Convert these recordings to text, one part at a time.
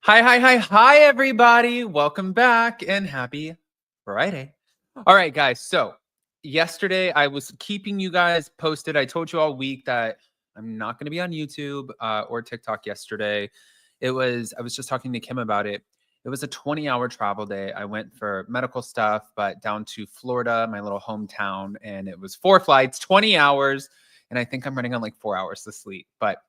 Hi, everybody. Welcome back and happy Friday. All right, guys. So, yesterday I was keeping you guys posted. I told you all week that I'm not going to be on YouTube or TikTok yesterday. I was just talking to Kim about it. It was a 20-hour travel day. I went for medical stuff, but down to Florida, my little hometown, and it was 4 flights, 20 hours. And I think I'm running on like 4 hours to sleep. But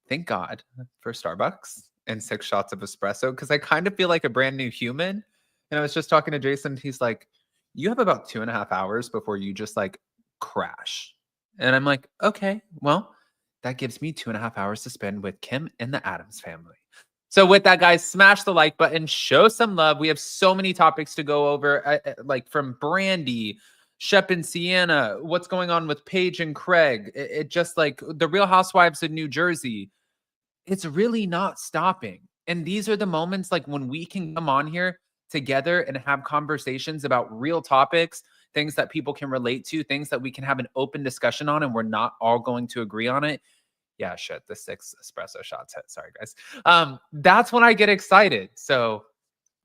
thank God for Starbucks and 6 shots of espresso because I kind of feel like a brand new human. And I was just talking to Jason. He's like, you have about 2.5 hours before you just like crash. And I'm like, okay, well, that gives me 2.5 hours to spend with Kim and the Addams family. So with that, guys, smash the like button, show some love. We have so many topics to go over, like from Brandi, Shep and Sienna, what's going on with Paige and Craig. It just like the Real Housewives of New Jersey. It's really not stopping. And these are the moments like when we can come on here together and have conversations about real topics, things that people can relate to, things that we can have an open discussion on, and we're not all going to agree on it. Yeah, shit, the 6 espresso shots hit. Sorry, guys. That's when I get excited. So,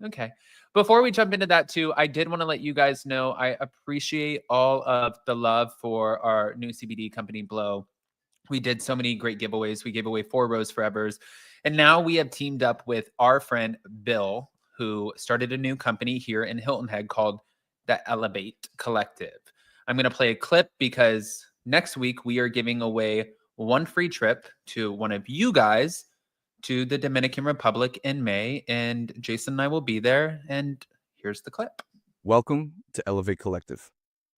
okay. Before we jump into that too, I did want to let you guys know I appreciate all of the love for our new CBD company, Blow. We did so many great giveaways. We gave away 4 Rose Forevers. And now we have teamed up with our friend Bill, who started a new company here in Hilton Head called the RHOBH Collective. I'm going to play a clip because next week we are giving away 1 free trip to one of you guys to the Dominican Republic in May. And Jason and I will be there. And here's the clip. Welcome to RHOBH Collective.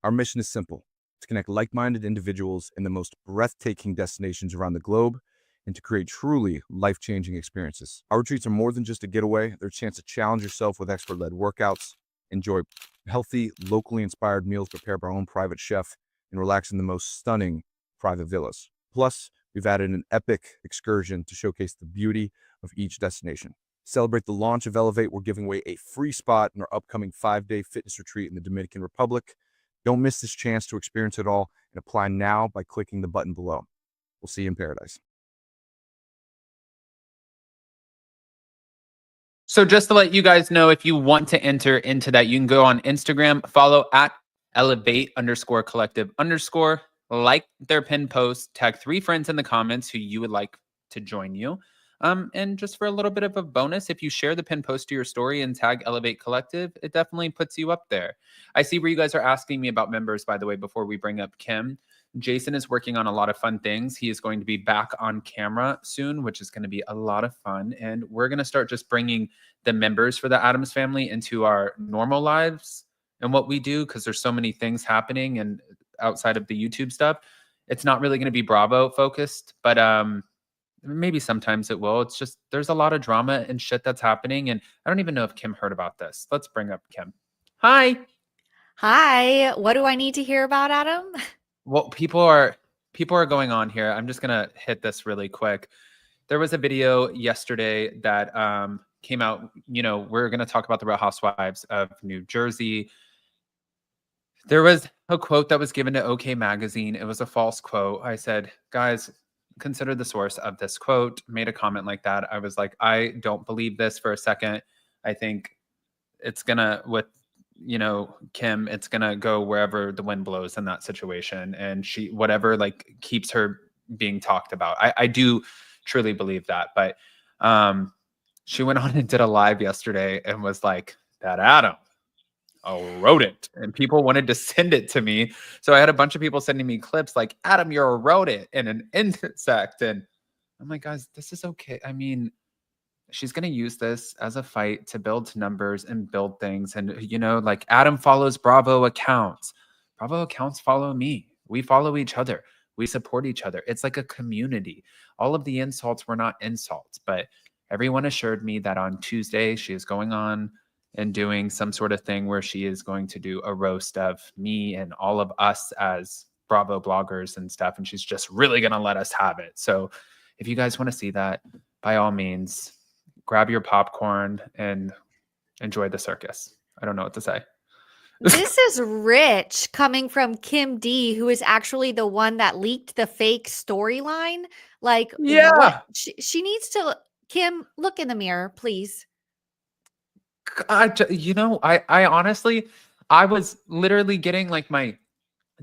Our mission is simple: to connect like-minded individuals in the most breathtaking destinations around the globe and to create truly life-changing experiences. Our retreats are more than just a getaway. They're a chance to challenge yourself with expert-led workouts, enjoy healthy, locally inspired meals prepared by our own private chef, and relax in the most stunning private villas. Plus, we've added an epic excursion to showcase the beauty of each destination. Celebrate the launch of RHOBH, we're giving away a free spot in our upcoming 5-day fitness retreat in the Dominican Republic. Don't miss this chance to experience it all and apply now by clicking the button below. We'll see you in paradise. So just to let you guys know, if you want to enter into that, you can go on Instagram, follow at RHOBH_collective_, like their pinned post, tag 3 friends in the comments who you would like to join you. And just for a little bit of a bonus, if you share the pinned post to your story and tag RHOBH Collective, it definitely puts you up there. I see where you guys are asking me about members, by the way, before we bring up Kim. Jason is working on a lot of fun things. He is going to be back on camera soon, which is going to be a lot of fun. And we're going to start just bringing the members for the Addams family into our normal lives and what we do, because there's so many things happening and outside of the YouTube stuff. It's not really going to be Bravo focused, but maybe sometimes it will. It's just there's a lot of drama and shit that's happening. And I don't even know if Kim heard about this. Let's bring up Kim. Hi. Hi. What do I need to hear about, Adam? Well, people are going on here. I'm just gonna hit this really quick. There was a video yesterday that came out. You know, we're gonna talk about the Real Housewives of New Jersey. There was a quote that was given to OK Magazine. It was a false quote. I said, guys, consider the source of this quote. Made a comment like that. I was like, I don't believe this for a second. I think it's gonna, with Kim, it's gonna go wherever the wind blows in that situation, and she, whatever like keeps her being talked about. I do truly believe that. But she went on and did a live yesterday and was like, that Adam wrote it, and people wanted to send it to me. So I had a bunch of people sending me clips like, Adam, you're wrote it in an insect. And I'm like, guys, this is okay. I mean, she's going to use this as a fight to build numbers and build things. And, like Adam follows Bravo accounts. Bravo accounts follow me. We follow each other. We support each other. It's like a community. All of the insults were not insults, but everyone assured me that on Tuesday she is going on and doing some sort of thing where she is going to do a roast of me and all of us as Bravo bloggers and stuff. And she's just really going to let us have it. So if you guys want to see that, by all means, grab your popcorn and enjoy the circus. I don't know what to say. This is rich coming from Kim D, who is actually the one that leaked the fake storyline. Like, yeah, she needs to Kim, look in the mirror, please. I honestly, I was literally getting like my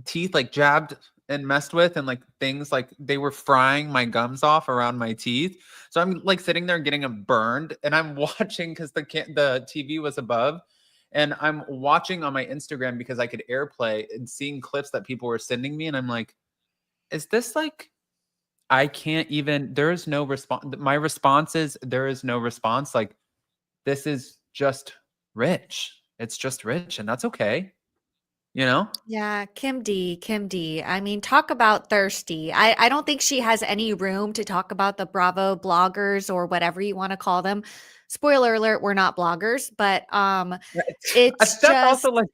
teeth like jabbed and messed with, and like things like they were frying my gums off around my teeth. So I'm like sitting there getting them burned, and I'm watching because the TV was above, and I'm watching on my Instagram because I could AirPlay and seeing clips that people were sending me, and I'm like, is this like I can't even? There is no response. My response is there is no response. Like this is just rich. It's just rich, and that's okay. You know? Yeah, Kim D, Kim D. I mean, talk about thirsty. I don't think she has any room to talk about the Bravo bloggers or whatever you want to call them. Spoiler alert, we're not bloggers, but Right. it's That's just also like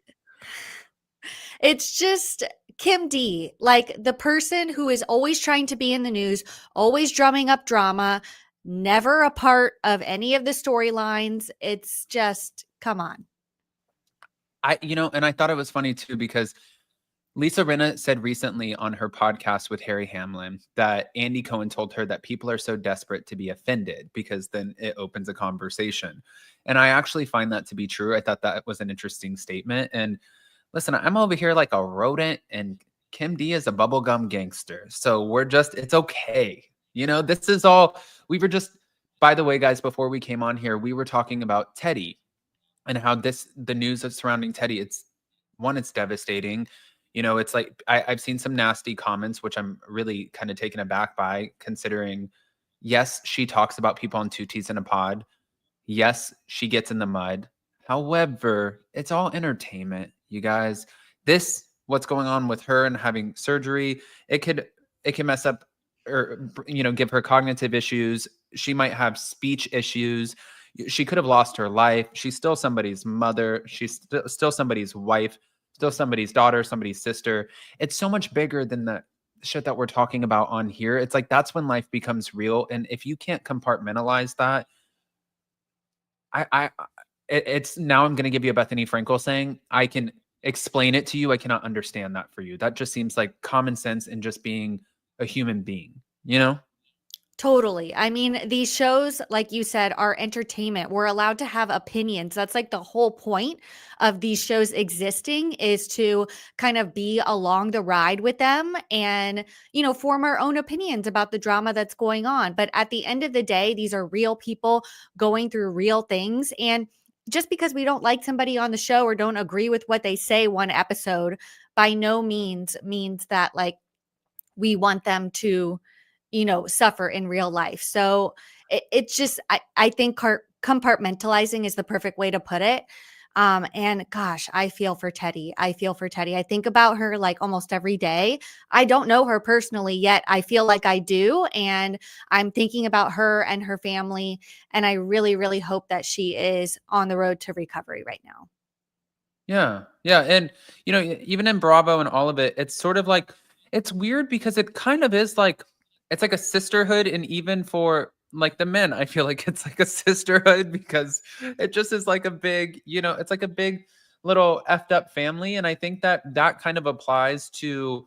it's just Kim D, like the person who is always trying to be in the news, always drumming up drama, never a part of any of the storylines. It's just, come on. and I thought it was funny too because Lisa Rinna said recently on her podcast with Harry Hamlin that Andy Cohen told her that people are so desperate to be offended because then it opens a conversation. And I actually find that to be true. I thought that was an interesting statement. And listen, I'm over here like a rodent, and Kim D is a bubblegum gangster. So it's okay. This is all, we were just, by the way, guys, before we came on here, we were talking about Teddy and how the news of surrounding Teddy, it's devastating. It's like I've seen some nasty comments, which I'm really kind of taken aback by, considering, yes, she talks about people on two teas in a pod. Yes, she gets in the mud. However, it's all entertainment, you guys. What's going on with her and having surgery, it can mess up or give her cognitive issues. She might have speech issues. She could have lost her life. She's still somebody's mother. She's still somebody's wife, still somebody's daughter, somebody's sister. It's so much bigger than the shit that we're talking about on here. It's like that's when life becomes real. And if you can't compartmentalize that, it's now I'm going to give you a Bethany Frankel saying, I can explain it to you. I cannot understand that for you. That just seems like common sense and just being a human being. Totally. I mean, these shows, like you said, are entertainment. We're allowed to have opinions. That's like the whole point of these shows existing, is to kind of be along the ride with them and, form our own opinions about the drama that's going on. But at the end of the day, these are real people going through real things. And just because we don't like somebody on the show or don't agree with what they say one episode, by no means that like we want them to suffer in real life. So it's just, I think compartmentalizing is the perfect way to put it. And gosh, I feel for Teddy. I think about her like almost every day. I don't know her personally yet. I feel like I do. And I'm thinking about her and her family. And I really, really hope that she is on the road to recovery right now. Yeah. Yeah. And, even in Bravo and all of it, it's sort of like, it's weird because it kind of is like, it's like a sisterhood. And even for like the men, I feel like it's like a sisterhood because it just is like a big, it's like a big little effed up family. And I think that kind of applies to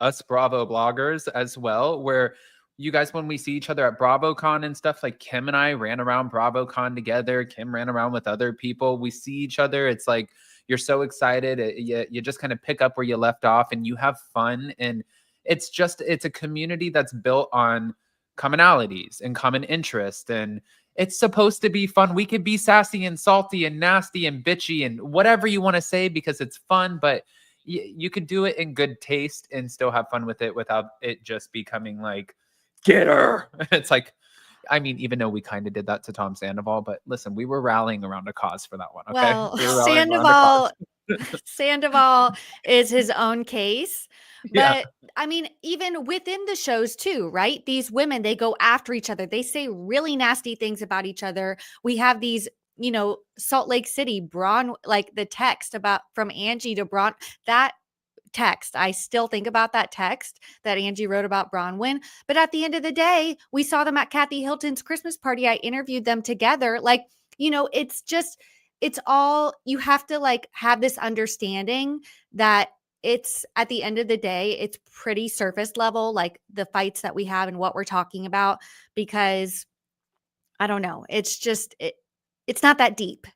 us Bravo bloggers as well, where you guys, when we see each other at BravoCon and stuff, like Kim and I ran around BravoCon together. Kim ran around with other people. We see each other. It's like, you're so excited. You just kind of pick up where you left off and you have fun. And it's a community that's built on commonalities and common interest. And it's supposed to be fun. We could be sassy and salty and nasty and bitchy and whatever you want to say because it's fun, but you could do it in good taste and still have fun with it without it just becoming like, get her. It's like, I mean, even though we kind of did that to Tom Sandoval, but listen, we were rallying around a cause for that one. Okay. Well, We were rallying around a cause. Sandoval is his own case. Yeah. But I mean, even within the shows too, right? These women, they go after each other. They say really nasty things about each other. We have these, Salt Lake City, Braun, like the text about from Angie to Braun, that text. I still think about that text that Angie wrote about Bronwyn. But at the end of the day, we saw them at Kathy Hilton's Christmas party. I interviewed them together. Like, it's just, it's all, you have to like have this understanding that it's at the end of the day, it's pretty surface level, like the fights that we have and what we're talking about, because I don't know. It's just it's not that deep.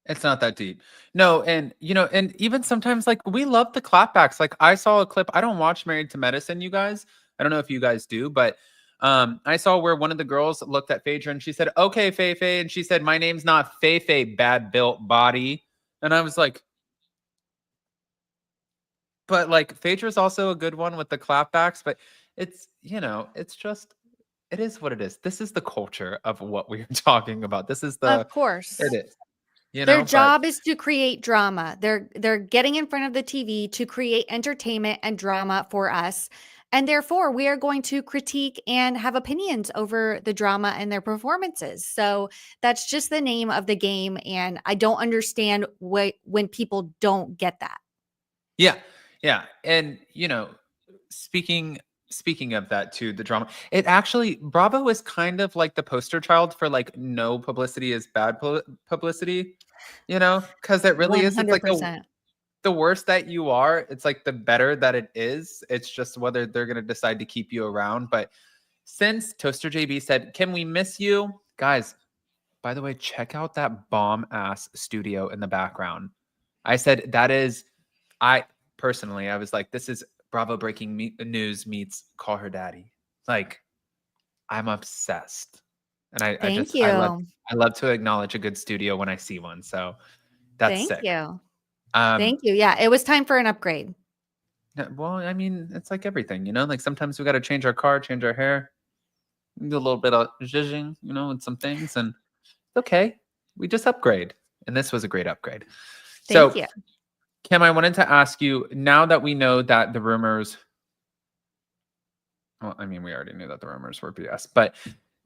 It's not that deep. No, and and even sometimes like we love the clapbacks. Like I saw a clip. I don't watch Married to Medicine, you guys. I don't know if you guys do, but I saw where one of the girls looked at Phaedra and she said, "Okay, Faye Faye," and she said, "My name's not Faye Faye, bad built body." And I was like, but like Phaedra's also a good one with the clapbacks, but it's it's just it is what it is. This is the culture of what we're talking about. This is Of the course. it is, Their but job is to create drama. They're getting in front of the TV to create entertainment and drama for us. And therefore, we are going to critique and have opinions over the drama and their performances. So that's just the name of the game. And I don't understand when people don't get that. yeah, yeah. And speaking of that too, the drama. It actually Bravo is kind of like the poster child for like no publicity is bad publicity, because it really is. It's like the 100%. worse that you are, it's like the better that it is. It's just whether they're going to decide to keep you around. But since Toaster JB said, "Can we miss you?" Guys, by the way, check out that bomb ass studio in the background. I said that is I personally, I was like, this is Bravo breaking news meets Call Her Daddy. Like, I'm obsessed, and I Thank just I you. love to acknowledge a good studio when I see one. So that's Thank sick. you. Um, Thank you. Yeah, it was time for an upgrade. yeah, well, I mean, it's like everything, Like sometimes we got to change our car, change our hair, do a little bit of zhuzhing, and some things, and it's okay. We just upgrade, and this was a great upgrade. Thank So, you. Kim, I wanted to ask you, now that we know that the rumors, well, I mean, we already knew that the rumors were BS, but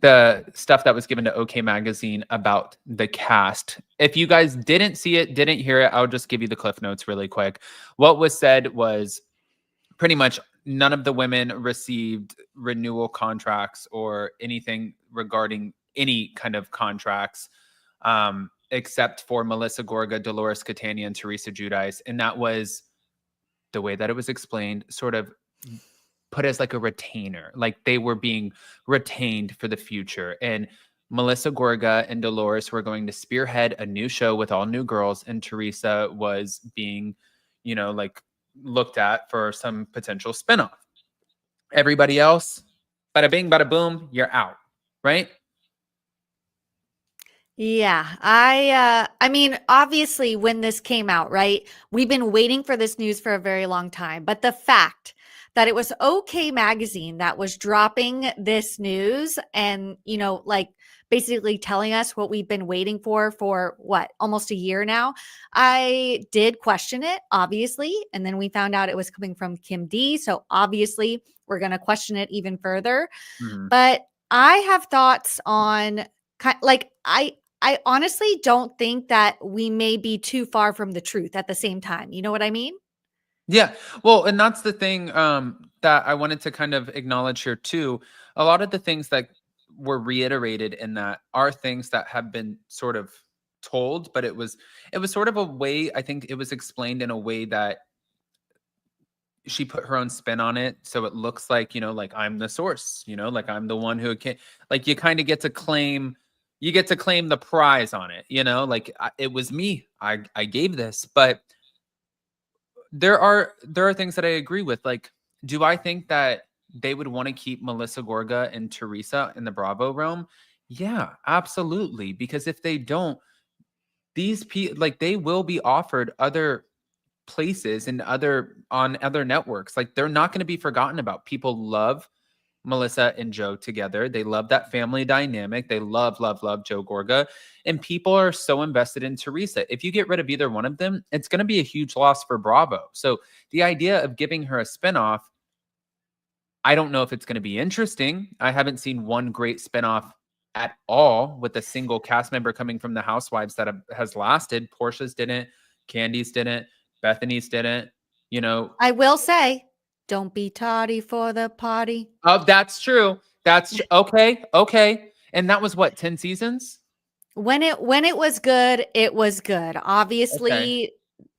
the stuff that was given to OK Magazine about the cast, if you guys didn't see it, didn't hear it, I'll just give you the cliff notes really quick. What was said was pretty much none of the women received renewal contracts or anything regarding any kind of contracts, except for Melissa Gorga, Dolores Catania, and Teresa Giudice. And that was the way that it was explained, sort of put as like a retainer, like they were being retained for the future. And Melissa Gorga and Dolores were going to spearhead a new show with all new girls, and Teresa was being, like looked at for some potential spinoff. Everybody else, bada bing, bada boom, you're out, right? Yeah, I mean, obviously when this came out, right? We've been waiting for this news for a very long time, but the fact that it was OK Magazine that was dropping this news and, like basically telling us what we've been waiting for what, almost a year now. I did question it, obviously, and then we found out it was coming from Kim D, so obviously we're going to question it even further. Mhm. But I have thoughts on like I honestly don't think that we may be too far from the truth at the same time. You know what I mean? Yeah. Well, and that's the thing that I wanted to kind of acknowledge here too. A lot of the things that were reiterated in that are things that have been sort of told, but it was sort of a way, I think it was explained in a way that she put her own spin on it, so it looks like, like I'm the source, like I'm the one who can, like you kind of get to claim the prize on it, like it was me. I gave this. But there are things that I agree with. Like, do I think that they would want to keep Melissa Gorga and Teresa in the Bravo realm? Yeah, absolutely. Because if they don't, these people, like, they will be offered other places and on other networks. Like, they're not going to be forgotten about. People love Melissa and Joe together. They love that family dynamic. They love, love, love Joe Gorga. And people are so invested in Teresa. If you get rid of either one of them, it's going to be a huge loss for Bravo. So the idea of giving her a spinoff, I don't know if it's going to be interesting. I haven't seen one great spinoff at all with a single cast member coming from the Housewives that has lasted. Portia's didn't, Candy's didn't, Bethany's didn't, I will say, don't be tardy for the party. Oh, that's true. Okay. Okay. And that was what, 10 seasons? When it was good, it was good. Okay. Obviously,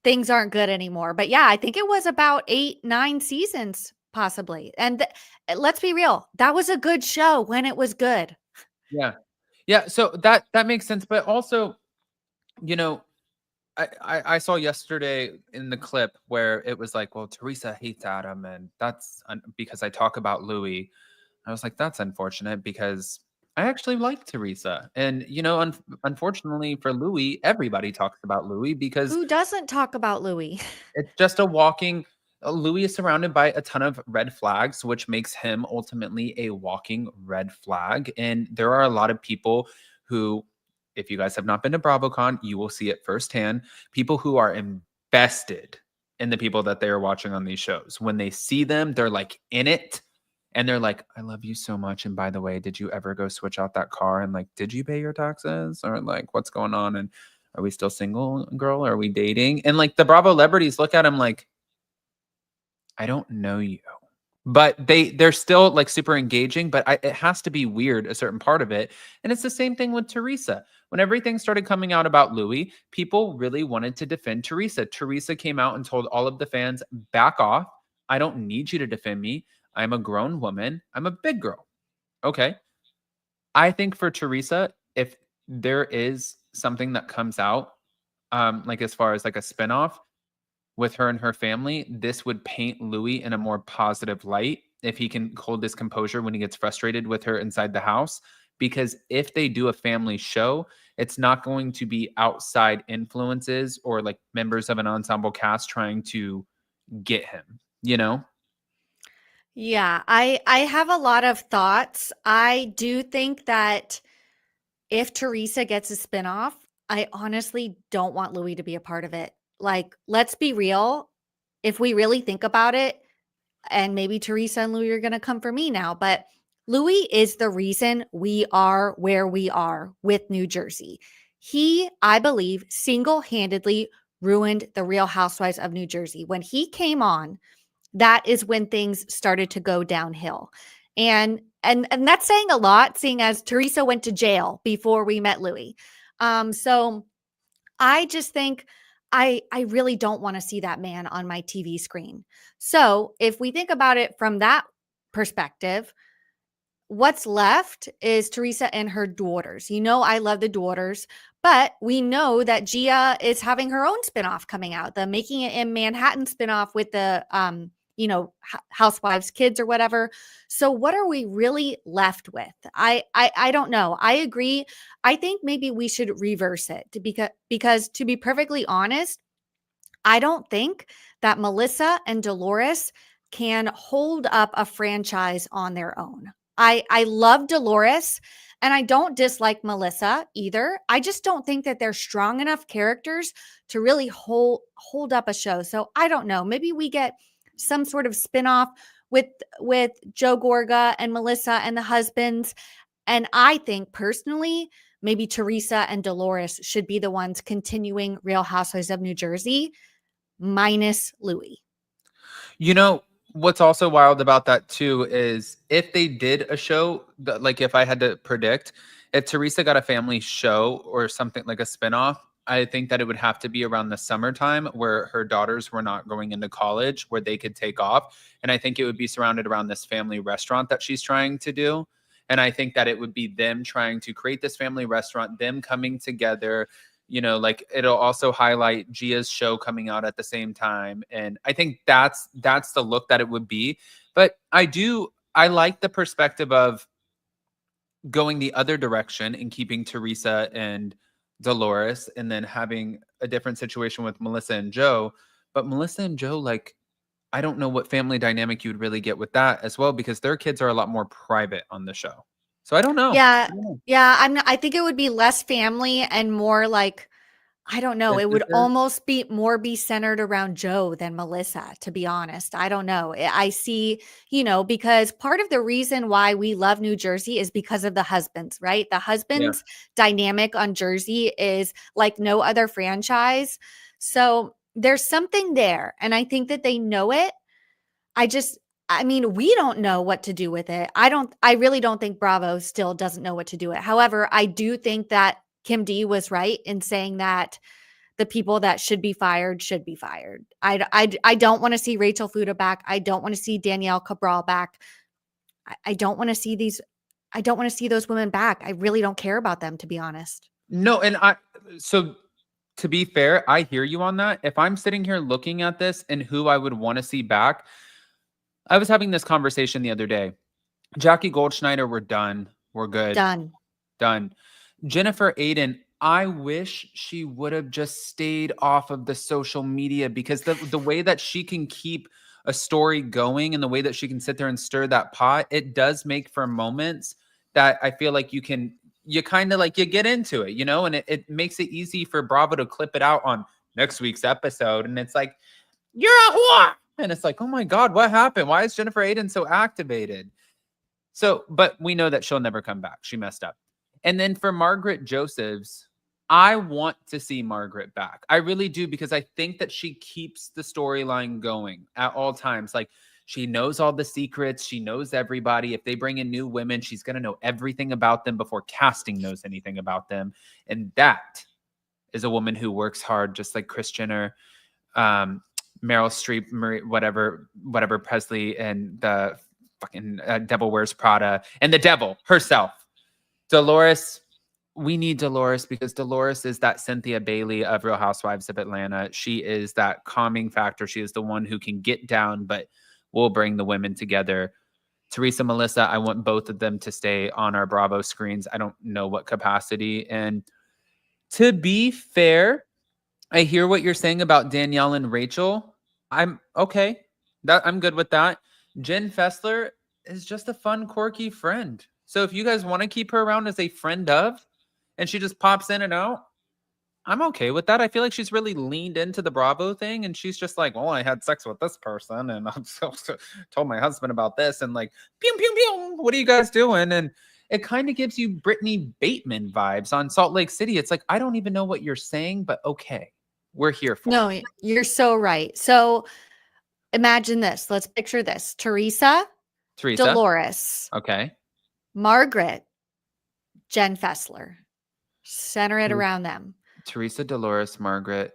things aren't good anymore. But yeah, I think it was about 8, 9 seasons possibly. And let's be real, that was a good show when it was good. Yeah. Yeah, so that makes sense, but also, you know, I saw yesterday in the clip where it was like, well, Teresa hates Adam, and that's because I talk about Louis. I was like, that's unfortunate because I actually like Teresa, and unfortunately for Louis, everybody talks about Louis because Who doesn't talk about Louis? it's just a walking. Louis is surrounded by a ton of red flags, which makes him ultimately a walking red flag. And there are a lot of people who, if you guys have not been to BravoCon, you will see it firsthand. People who are invested in the people that they are watching on these shows. When they see them, they're like in it. And they're like, I love you so much. And by the way, did you ever go switch out that car? And like, did you pay your taxes? Or like, what's going on? And are we still single, girl? Are we dating? And like the Bravo celebrities look at him like, I don't know you. But they're still like super engaging, but it has to be weird, a certain part of it. And it's the same thing with Teresa. When everything started coming out about Louis, people really wanted to defend Teresa. Teresa came out and told all of the fans, back off. I don't need you to defend me. I'm a grown woman. I'm a big girl. Okay. I think for Teresa, if there is something that comes out, like as far as like a spinoff with her and her family, this would paint Louis in a more positive light if he can hold his composure when he gets frustrated with her inside the house. Because if they do a family show, it's not going to be outside influences or like members of an ensemble cast trying to get him, you know? Yeah, I have a lot of thoughts. I do think that if Teresa gets a spinoff, I honestly don't want Louis to be a part of it. Like, let's be real. If we really think about it, and maybe Teresa and Louis are going to come for me now, but Louis is the reason we are where we are with New Jersey. He, I believe, single-handedly ruined the Real Housewives of New Jersey. When he came on, that is when things started to go downhill. And that's saying a lot, seeing as Teresa went to jail before we met Louis. So I just think I really don't want to see that man on my TV screen. So if we think about it from that perspective, what's left is Teresa and her daughters. I love the daughters, but we know that Gia is having her own spinoff coming out, the Making It in Manhattan spinoff with the housewives kids or whatever. So what are we really left with? I don't know. I agree. I think maybe we should reverse it because to be perfectly honest, I don't think that Melissa and Dolores can hold up a franchise on their own. I love Dolores and I don't dislike Melissa either. I just don't think that they're strong enough characters to really hold up a show. So I don't know. Maybe we get some sort of spinoff with Joe Gorga and Melissa and the husbands. And I think personally, maybe Teresa and Dolores should be the ones continuing Real Housewives of New Jersey minus Louis. What's also wild about that too is if they did a show, like if I had to predict, if Teresa got a family show or something like a spinoff, I think that it would have to be around the summertime where her daughters were not going into college, where they could take off. And I think it would be surrounded around this family restaurant that she's trying to do. And I think that it would be them trying to create this family restaurant, them coming together. Like it'll also highlight Gia's show coming out at the same time. And I think that's the look that it would be. But I like the perspective of going the other direction and keeping Teresa and Dolores and then having a different situation with Melissa and Joe. But Melissa and Joe, like, I don't know what family dynamic you'd really get with that as well, because their kids are a lot more private on the show. So I don't know. Yeah. Yeah. I think it would be less family and more like, I don't know. It would almost be centered around Joe than Melissa, to be honest. I don't know. I see, because part of the reason why we love New Jersey is because of the husbands, right? The husbands dynamic on Jersey is like no other franchise. So there's something there. And I think that they know it. We don't know what to do with it. I really don't think Bravo still doesn't know what to do with it. However, I do think that Kim D was right in saying that the people that should be fired should be fired. I don't want to see Rachel Fuda back. I don't want to see Danielle Cabral back. I don't want to see these I don't want to see those women back. I really don't care about them, to be honest. No, and so to be fair, I hear you on that. If I'm sitting here looking at this and who I would want to see back, I was having this conversation the other day. Jackie Goldschneider, we're done. We're good. Done. Jennifer Aiden, I wish she would have just stayed off of the social media, because the way that she can keep a story going and the way that she can sit there and stir that pot, it does make for moments that I feel like you kind of like, you get into it, and it makes it easy for Bravo to clip it out on next week's episode. And it's like, you're a whore. And it's like, oh my God, what happened? Why is Jennifer Aiden so activated? So, but we know that she'll never come back. She messed up. And then for Margaret Josephs, I want to see Margaret back. I really do, because I think that she keeps the storyline going at all times. Like, she knows all the secrets. She knows everybody. If they bring in new women, she's going to know everything about them before casting knows anything about them. And that is a woman who works hard, just like Kris Jenner, Meryl Streep, Marie, whatever Presley, and the fucking Devil Wears Prada, and the devil herself. Dolores, we need Dolores, because Dolores is that Cynthia Bailey of Real Housewives of Atlanta. She is that calming factor. She is the one who can get down, but will bring the women together. Teresa, Melissa, I want both of them to stay on our Bravo screens. I don't know what capacity. And to be fair, I hear what you're saying about Danielle and Rachel. I'm okay. I'm good with that. Jen Fessler is just a fun, quirky friend. So if you guys want to keep her around as a friend of, and she just pops in and out, I'm okay with that. I feel like she's really leaned into the Bravo thing, and she's just like, well, I had sex with this person, and I'm told my husband about this, and like, pew, pew, pew, what are you guys doing? And it kind of gives you Brittany Bateman vibes on Salt Lake City. It's like, I don't even know what you're saying, but okay, we're here for No, it. you're so right. So imagine this. Let's picture this. Teresa, Dolores, okay, Margaret, Jen Fessler. Center it around them. Teresa, Dolores, Margaret,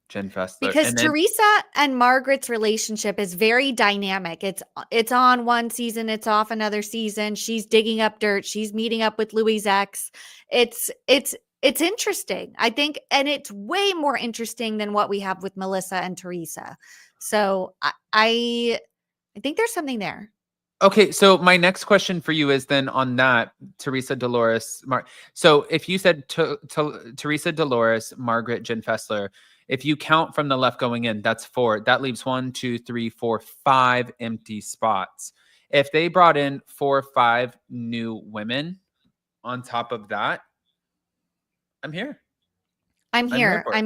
Jen Fessler. Because Teresa and Margaret's relationship is very dynamic. It's on one season, it's off another season. She's digging up dirt. She's meeting up with Louis' ex. It's interesting, I think, and it's way more interesting than what we have with Melissa and Teresa. So I think there's something there. Okay, so my next question for you is then on that, Teresa, Dolores, so if you said Teresa, Dolores, Margaret, Jen Fessler, if you count from the left going in, that's 4. That leaves 1, 2, 3, 4, 5 empty spots. If they brought in 4 or 5 new women on top of that, I'm here. I'm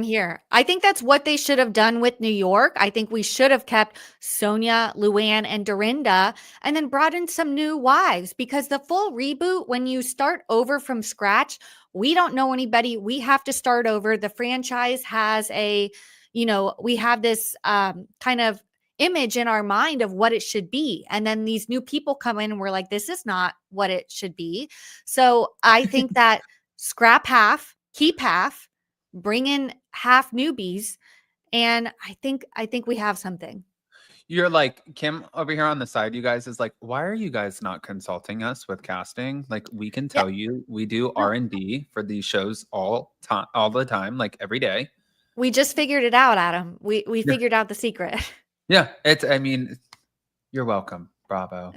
here. I think that's what they should have done with New York. I think we should have kept Sonia, Luann, and Dorinda, and then brought in some new wives, because the full reboot, when you start over from scratch, we don't know anybody. We have to start over. The franchise has we have this kind of image in our mind of what it should be. And then these new people come in and we're like, this is not what it should be. So I think that scrap half, keep half, bring in half newbies, and I think we have something. You're like, Kim over here on the side, you guys, is like, why are you guys not consulting us with casting? Like, we can tell you, we do R&D for these shows all the time, like every day. We just figured it out, Adam. We figured out the secret. Yeah, you're welcome. Bravo.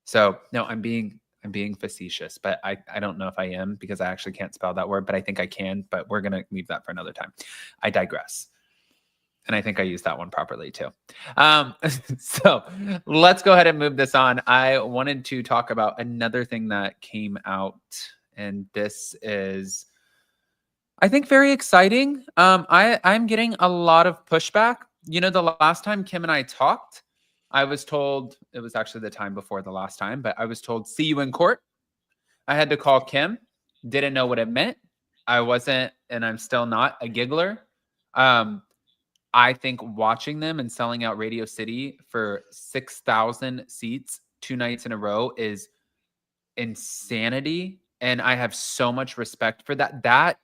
So no, I'm being facetious, but I don't know if I am, because I actually can't spell that word, but I think I can, but we're going to leave that for another time. I digress. And I think I used that one properly too. So let's go ahead and move this on. I wanted to talk about another thing that came out, and this is, I think, very exciting. I'm getting a lot of pushback. The last time Kim and I talked, I was told, it was actually the time before the last time, but I was told, see you in court. I had to call Kim, didn't know what it meant. I wasn't, and I'm still not, a giggler. I think watching them and selling out Radio City for 6,000 seats 2 nights in a row is insanity. And I have so much respect for that. That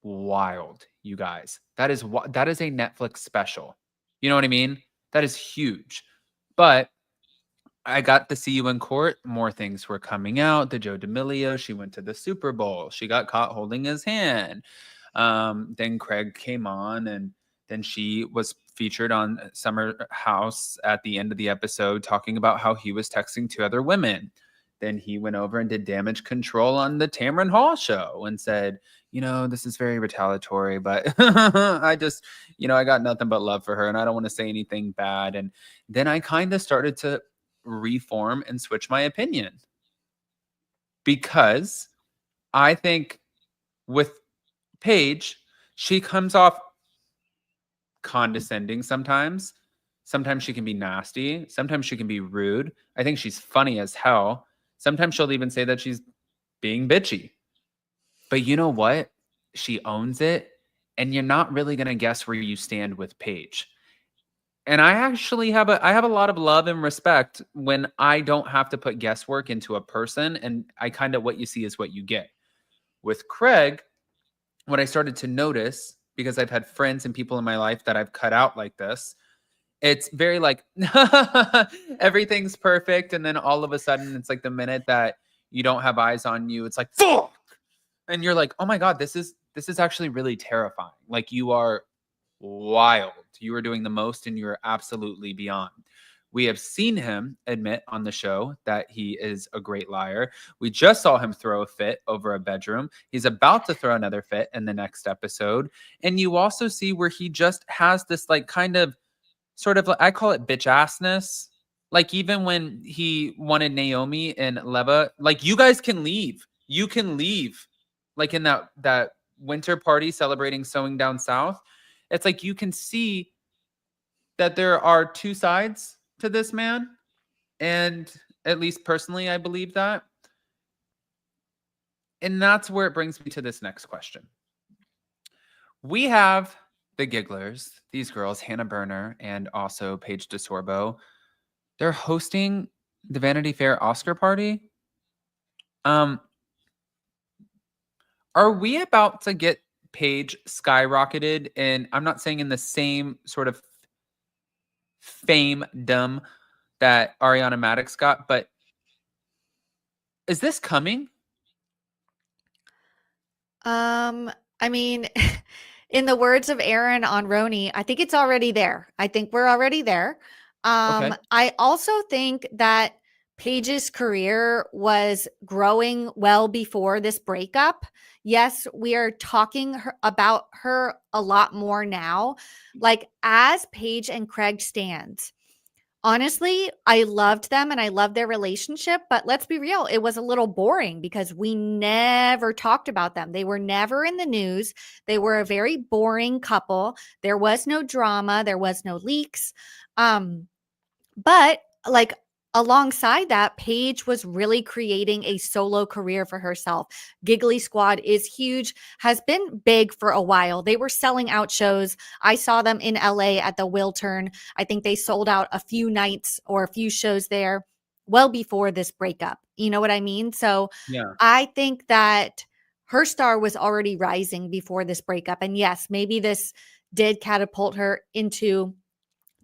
wild, you guys. That is a Netflix special. You know what I mean? That is huge. But I got to see you in court. More things were coming out. The Joe D'Amelio, she went to the Super Bowl. She got caught holding his hand. Then Craig came on, and then she was featured on Summer House at the end of the episode talking about how he was texting 2 other women. Then he went over and did damage control on the Tamron Hall show and said, this is very retaliatory, but I just, I got nothing but love for her and I don't want to say anything bad. And then I kind of started to reform and switch my opinion, because I think with Paige, she comes off condescending sometimes. Sometimes she can be nasty. Sometimes she can be rude. I think she's funny as hell. Sometimes she'll even say that she's being bitchy. But you know what? She owns it. And you're not really going to guess where you stand with Paige. And I actually have a lot of love and respect when I don't have to put guesswork into a person. And I kind of, what you see is what you get. With Craig, what I started to notice, because I've had friends and people in my life that I've cut out like this, it's very like everything's perfect. And then all of a sudden, it's like the minute that you don't have eyes on you, it's like, fuck. And you're like, oh my God, this is actually really terrifying. Like, you are wild. You are doing the most and you're absolutely beyond. We have seen him admit on the show that he is a great liar. We just saw him throw a fit over a bedroom. He's about to throw another fit in the next episode. And you also see where he just has this like kind of sort of, I call it bitch assness. Like, even when he wanted Naomi and Leva, like, you guys can leave. You can leave. Like in that winter party celebrating Sewing Down South. It's like you can see that there are 2 sides to this man. And at least personally, I believe that. And that's where it brings me to this next question. We have the Gigglers, these girls, Hannah Berner and also Paige DeSorbo. They're hosting the Vanity Fair Oscar party. Are we about to get Paige skyrocketed? And I'm not saying in the same sort of fame-dom that Ariana Madix got, but is this coming? I mean, in the words of Aaron on Roni, I think it's already there. I think we're already there. Okay. I also think that Paige's career was growing well before this breakup. Yes, we are talking about her a lot more now. Like, as Paige and Craig stands, honestly, I loved them and I loved their relationship, but let's be real, it was a little boring because we never talked about them. They were never in the news. They were a very boring couple. There was no drama, there was no leaks. But like, alongside that, Paige was really creating a solo career for herself. Giggly Squad is huge, has been big for a while. They were selling out shows. I saw them in LA at the Wiltern. I think they sold out a few nights or a few shows there well before this breakup. You know what I mean? So Yeah. I think that her star was already rising before this breakup. And yes, maybe this did catapult her into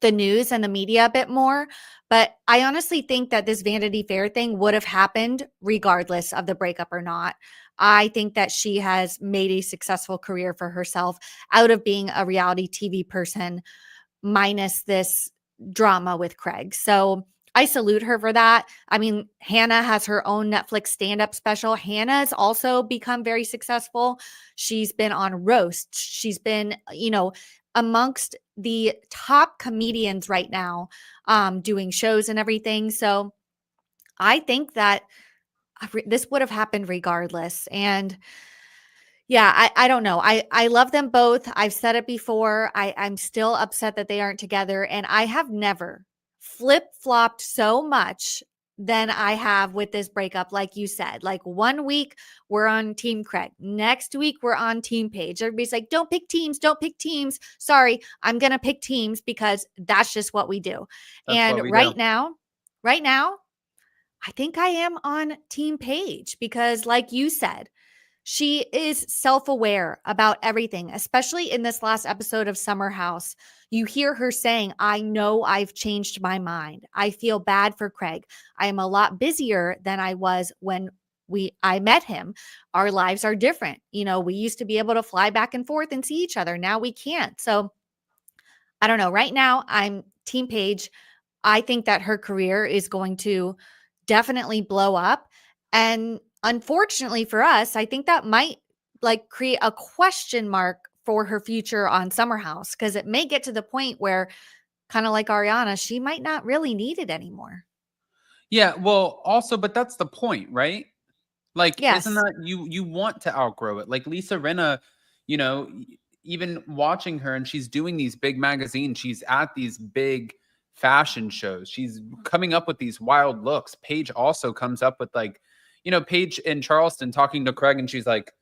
the news and the media a bit more. But I honestly think that this Vanity Fair thing would have happened regardless of the breakup or not. I think that she has made a successful career for herself out of being a reality TV person, minus this drama with Craig. So I salute her for that. I mean, Hannah has her own Netflix stand-up special. Hannah's also become very successful. She's been on Roast. She's been, amongst the top comedians right now, doing shows and everything. So I think that this would have happened regardless. And yeah, I don't know. I love them both. I've said it before. I'm still upset that they aren't together. And I have never flip-flopped so much than I have with this breakup. Like you said, like 1 week we're on Team Craig. Next week we're on Team Paige. Everybody's like, don't pick teams. Don't pick teams. Sorry, I'm going to pick teams because that's just what we do. And right now, I think I am on Team Paige because, like you said, She is self-aware about everything, especially in this last episode of Summer House. You hear her saying, I know I've changed my mind. I feel bad for Craig. I am a lot busier than I was when I met him. Our lives are different. You know, we used to be able to fly back and forth and see each other. Now we can't. So I don't know. Right now, I'm Team Paige. I think that her career is going to definitely blow up. And unfortunately for us, I think that might like create a question mark for her future on Summer House, because it may get to the point where, kind of like Ariana, she might not really need it anymore. Yeah, well, also, but that's the point, right? Like, isn't Yes. that you want to outgrow it? Like Lisa Rinna, you know, even watching her and she's doing these big magazines, she's at these big fashion shows. She's coming up with these wild looks. Paige also comes up with like, you know, Paige in Charleston talking to Craig and she's like,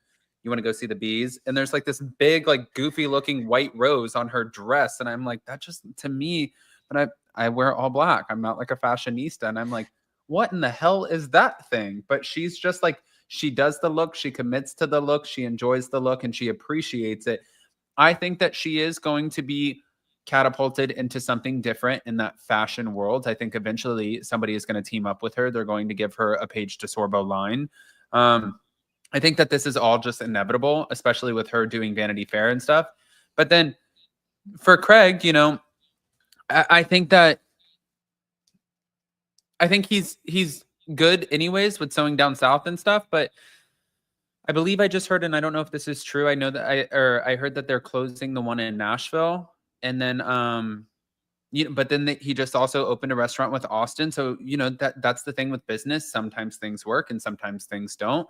"You want to go see the bees?" And there's like this big, like goofy looking white rose on her dress. And I'm like, that just to me, but I wear all black. I'm not like a fashionista. And I'm like, what in the hell is that thing? But she's just like, she does the look, she commits to the look, she enjoys the look, and she appreciates it. I think that she is going to be catapulted into something different in that fashion world. I think eventually somebody is going to team up with her. They're going to give her a Paige DeSorbo line. I think that this is all just inevitable, especially with her doing Vanity Fair and stuff. But then for Craig, you know, I think he's good anyways with Sewing Down South and stuff, but I believe I just heard, and I don't know if this is true. I know that I heard that they're closing the one in Nashville, and then but then he just also opened a restaurant with Austin. So you know that's the thing with business. Sometimes things work and sometimes things don't,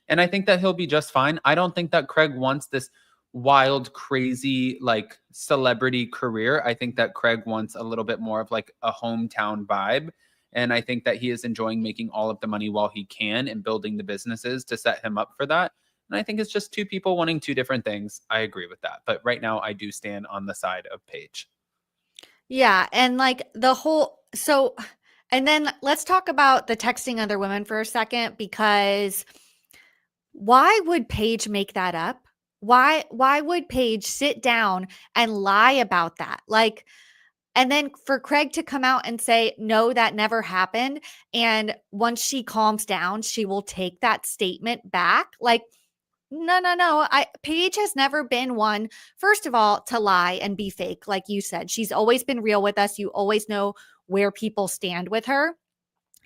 and I think that he'll be just fine. I don't think that Craig wants this wild, crazy like celebrity career. I think that Craig wants a little bit more of like a hometown vibe. And I think that he is enjoying making all of the money while he can and building the businesses to set him up for that. And I think it's just two people wanting two different things. I agree with that. But right now, I do stand on the side of Paige. Yeah. And like and then let's talk about the texting other women for a second, because why would Paige make that up? Why would Paige sit down and lie about that? Like, and then for Craig to come out and say, no, that never happened. And once she calms down, she will take that statement back. Like, no. Paige has never been one, first of all, to lie and be fake. Like you said, she's always been real with us. You always know where people stand with her.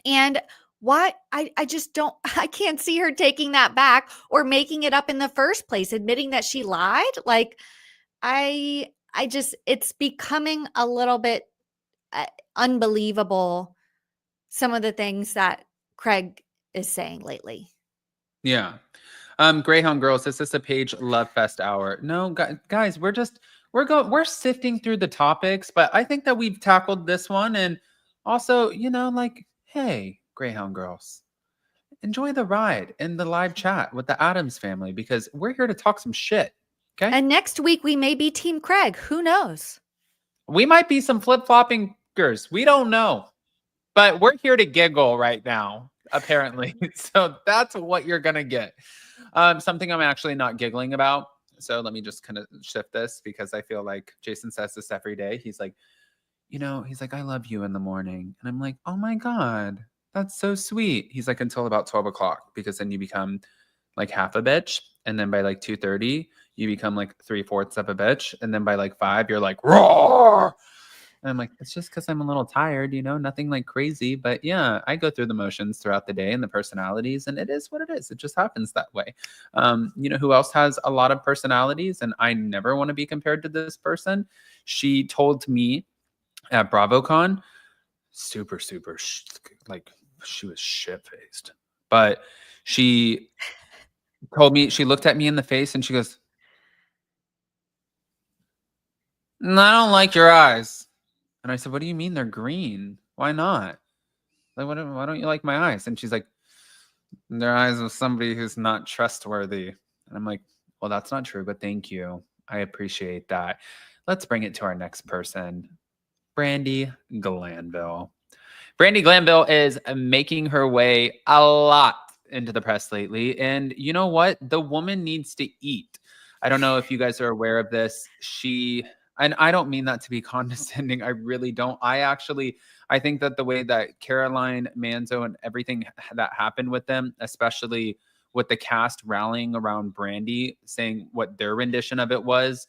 And why I just don't, I can't see her taking that back or making it up in the first place, admitting that she lied. Like, I just, it's becoming a little bit unbelievable, some of the things that Craig is saying lately. Yeah. Greyhound Girls, is this a Paige Love Fest hour? No, guys, we're sifting through the topics, but I think that we've tackled this one. And also, you know, like, hey, Greyhound Girls, enjoy the ride in the live chat with the Addams family, because we're here to talk some shit. Okay. And next week we may be Team Craig. Who knows? We might be some flip-flopping girls. We don't know. But we're here to giggle right now, apparently. So that's what you're going to get. Something I'm actually not giggling about. So let me just kind of shift this, because I feel like Jason says this every day. He's like, you know, he's like, I love you in the morning. And I'm like, oh my God, that's so sweet. He's like, until about 12 o'clock, because then you become like half a bitch. And then by like 2:30, you become like 3/4 of a bitch. And then by like 5, you're like, roar. And I'm like, it's just because I'm a little tired, you know, nothing like crazy. But yeah, I go through the motions throughout the day and the personalities, and it is what it is. It just happens that way. You know who else has a lot of personalities? And I never want to be compared to this person. She told me at BravoCon, super, like she was shit-faced. But she told me, she looked at me in the face and she goes, no, I don't like your eyes. And I said, what do you mean they're green? Why not? Like, why don't you like my eyes? And she's like, they're eyes of somebody who's not trustworthy. And I'm like, well, that's not true, but thank you. I appreciate that. Let's bring it to our next person, Brandi Glanville. Brandi Glanville is making her way a lot into the press lately. And you know what? The woman needs to eat. I don't know if you guys are aware of this. And I don't mean that to be condescending. I really don't. I think that the way that Caroline Manzo and everything that happened with them, especially with the cast rallying around Brandi, saying what their rendition of it was,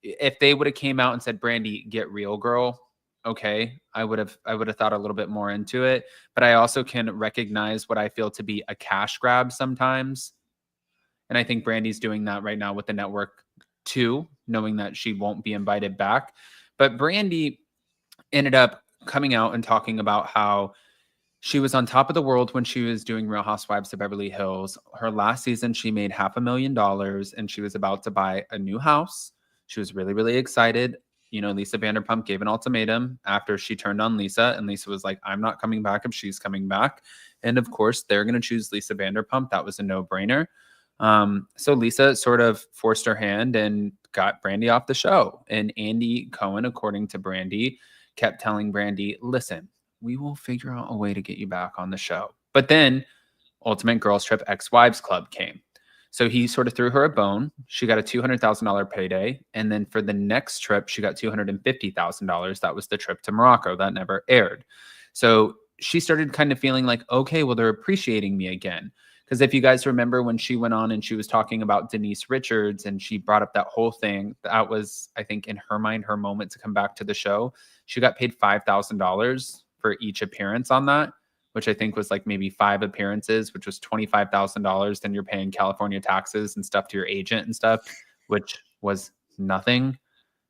if they would have came out and said, Brandi, get real, girl, okay, I would have thought a little bit more into it. But I also can recognize what I feel to be a cash grab sometimes. And I think Brandi's doing that right now with the network too, knowing that she won't be invited back. But Brandi ended up coming out and talking about how she was on top of the world when she was doing Real Housewives of Beverly Hills. Her last season, she made $500,000 and she was about to buy a new house. She was really, really excited. You know, Lisa Vanderpump gave an ultimatum after she turned on Lisa, and Lisa was like, I'm not coming back if she's coming back. And of course, they're going to choose Lisa Vanderpump. That was a no-brainer. So Lisa sort of forced her hand and got Brandi off the show. And Andy Cohen, according to Brandi, kept telling Brandi, listen, we will figure out a way to get you back on the show. But then Ultimate Girls Trip Ex-Wives Club came. So he sort of threw her a bone. She got a $200,000 payday. And then for the next trip, she got $250,000. That was the trip to Morocco. That never aired. So she started kind of feeling like, okay, well, they're appreciating me again. Because if you guys remember when she went on and she was talking about Denise Richards and she brought up that whole thing, that was, I think, in her mind, her moment to come back to the show. She got paid $5,000 for each appearance on that, which I think was like maybe 5 appearances, which was $25,000. Then you're paying California taxes and stuff to your agent and stuff, which was nothing.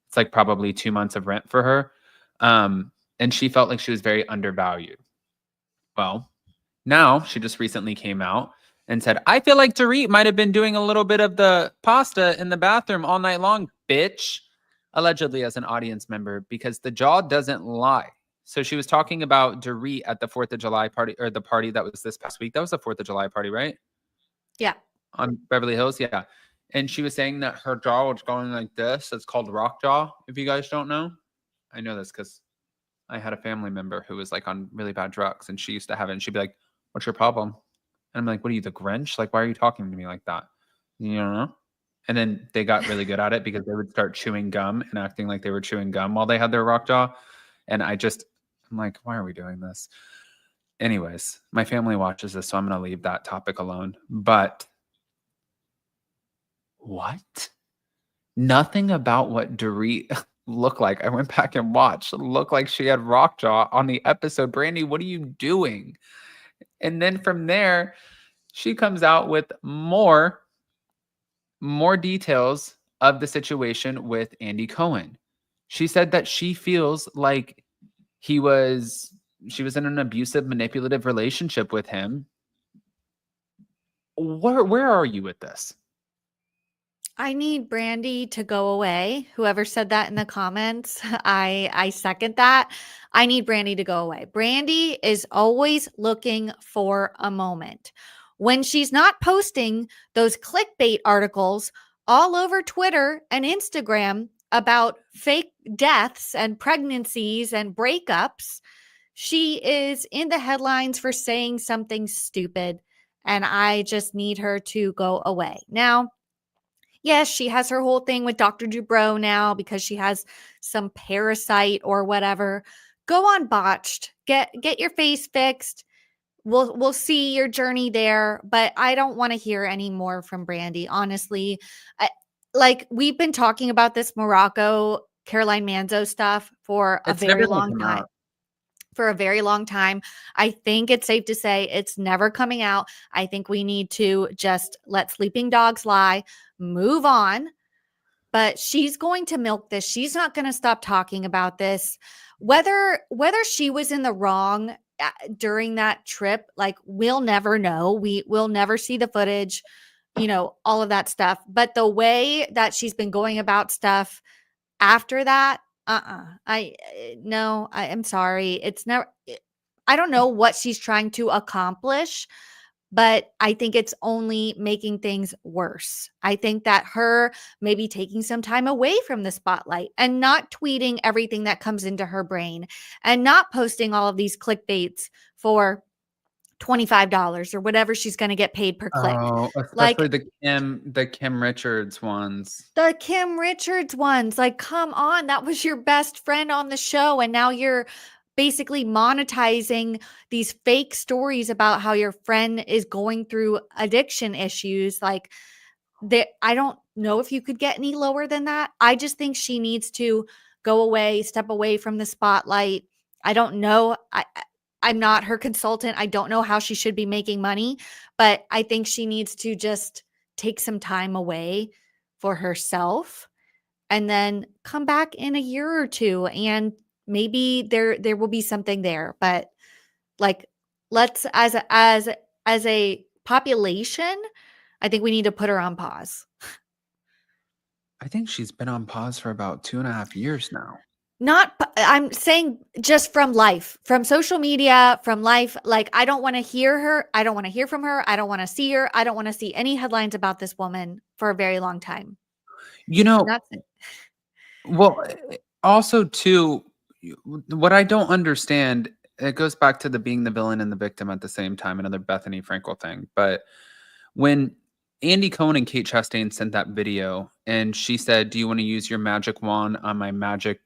It's like probably 2 months of rent for her. And she felt like she was very undervalued. Well, now she just recently came out and said, I feel like Dorit might have been doing a little bit of the pasta in the bathroom all night long, bitch. Allegedly as an audience member, because the jaw doesn't lie. So she was talking about Dorit at the 4th of July party, or the party that was this past week. That was the 4th of July party, right? Yeah. On Beverly Hills, yeah. And she was saying that her jaw was going like this. It's called rock jaw, if you guys don't know. I know this because I had a family member who was like on really bad drugs, and she used to have it, and she'd be like, what's your problem? And I'm like, what are you, the Grinch? Like, why are you talking to me like that? You know? And then they got really good at it because they would start chewing gum and acting like they were chewing gum while they had their rock jaw. And I'm like, why are we doing this? Anyways, my family watches this, so I'm going to leave that topic alone. But what? Nothing about what Dorit looked like. I went back and watched. It looked like she had rock jaw on the episode. Brandi, what are you doing? And then from there, she comes out with more details of the situation with Andy Cohen. She said that she feels like she was in an abusive, manipulative relationship with him. Where are you with this? I need Brandi to go away. Whoever said that in the comments, I second that. I need Brandi to go away. Brandi is always looking for a moment. When she's not posting those clickbait articles all over Twitter and Instagram about fake deaths and pregnancies and breakups, she is in the headlines for saying something stupid. And I just need her to go away. Now, yes, she has her whole thing with Dr. Dubrow now because she has some parasite or whatever. Go on botched. Get your face fixed. We'll see your journey there, but I don't want to hear any more from Brandi. Honestly, like we've been talking about this Morocco Caroline Manzo stuff for a very long time. For a very long time. I think it's safe to say it's never coming out. I think we need to just let sleeping dogs lie, move on. But she's going to milk this. She's not going to stop talking about this. Whether she was in the wrong during that trip, like we'll never know. We'll never see the footage, all of that stuff. But the way that she's been going about stuff after that, I'm sorry. It's never, I don't know what she's trying to accomplish, but I think it's only making things worse. I think that her maybe taking some time away from the spotlight and not tweeting everything that comes into her brain and not posting all of these clickbaits for $25 or whatever she's going to get paid per click. Oh, Like especially the Kim Richards ones. the Kim Richards ones, like, come on, that was your best friend on the show. And now you're basically monetizing these fake stories about how your friend is going through addiction issues. Like, I don't know if you could get any lower than that. I just think she needs to go away, step away from the spotlight. I don't know. I'm not her consultant. I don't know how she should be making money, but I think she needs to just take some time away for herself and then come back in a year or two, and maybe there will be something there. But like, let's as a population, I think we need to put her on pause. I think she's been on pause for about 2.5 years now. I'm saying just from life, from social media, from life. Like, I don't want to hear her. I don't want to hear from her. I don't want to see her. I don't want to see any headlines about this woman for a very long time. You know, That's it. well, also too, what I don't understand, it goes back to the being the villain and the victim at the same time, another Bethany Frankel thing. But when Andy Cohen and Kate Chastain sent that video and she said, "Do you want to use your magic wand on my magic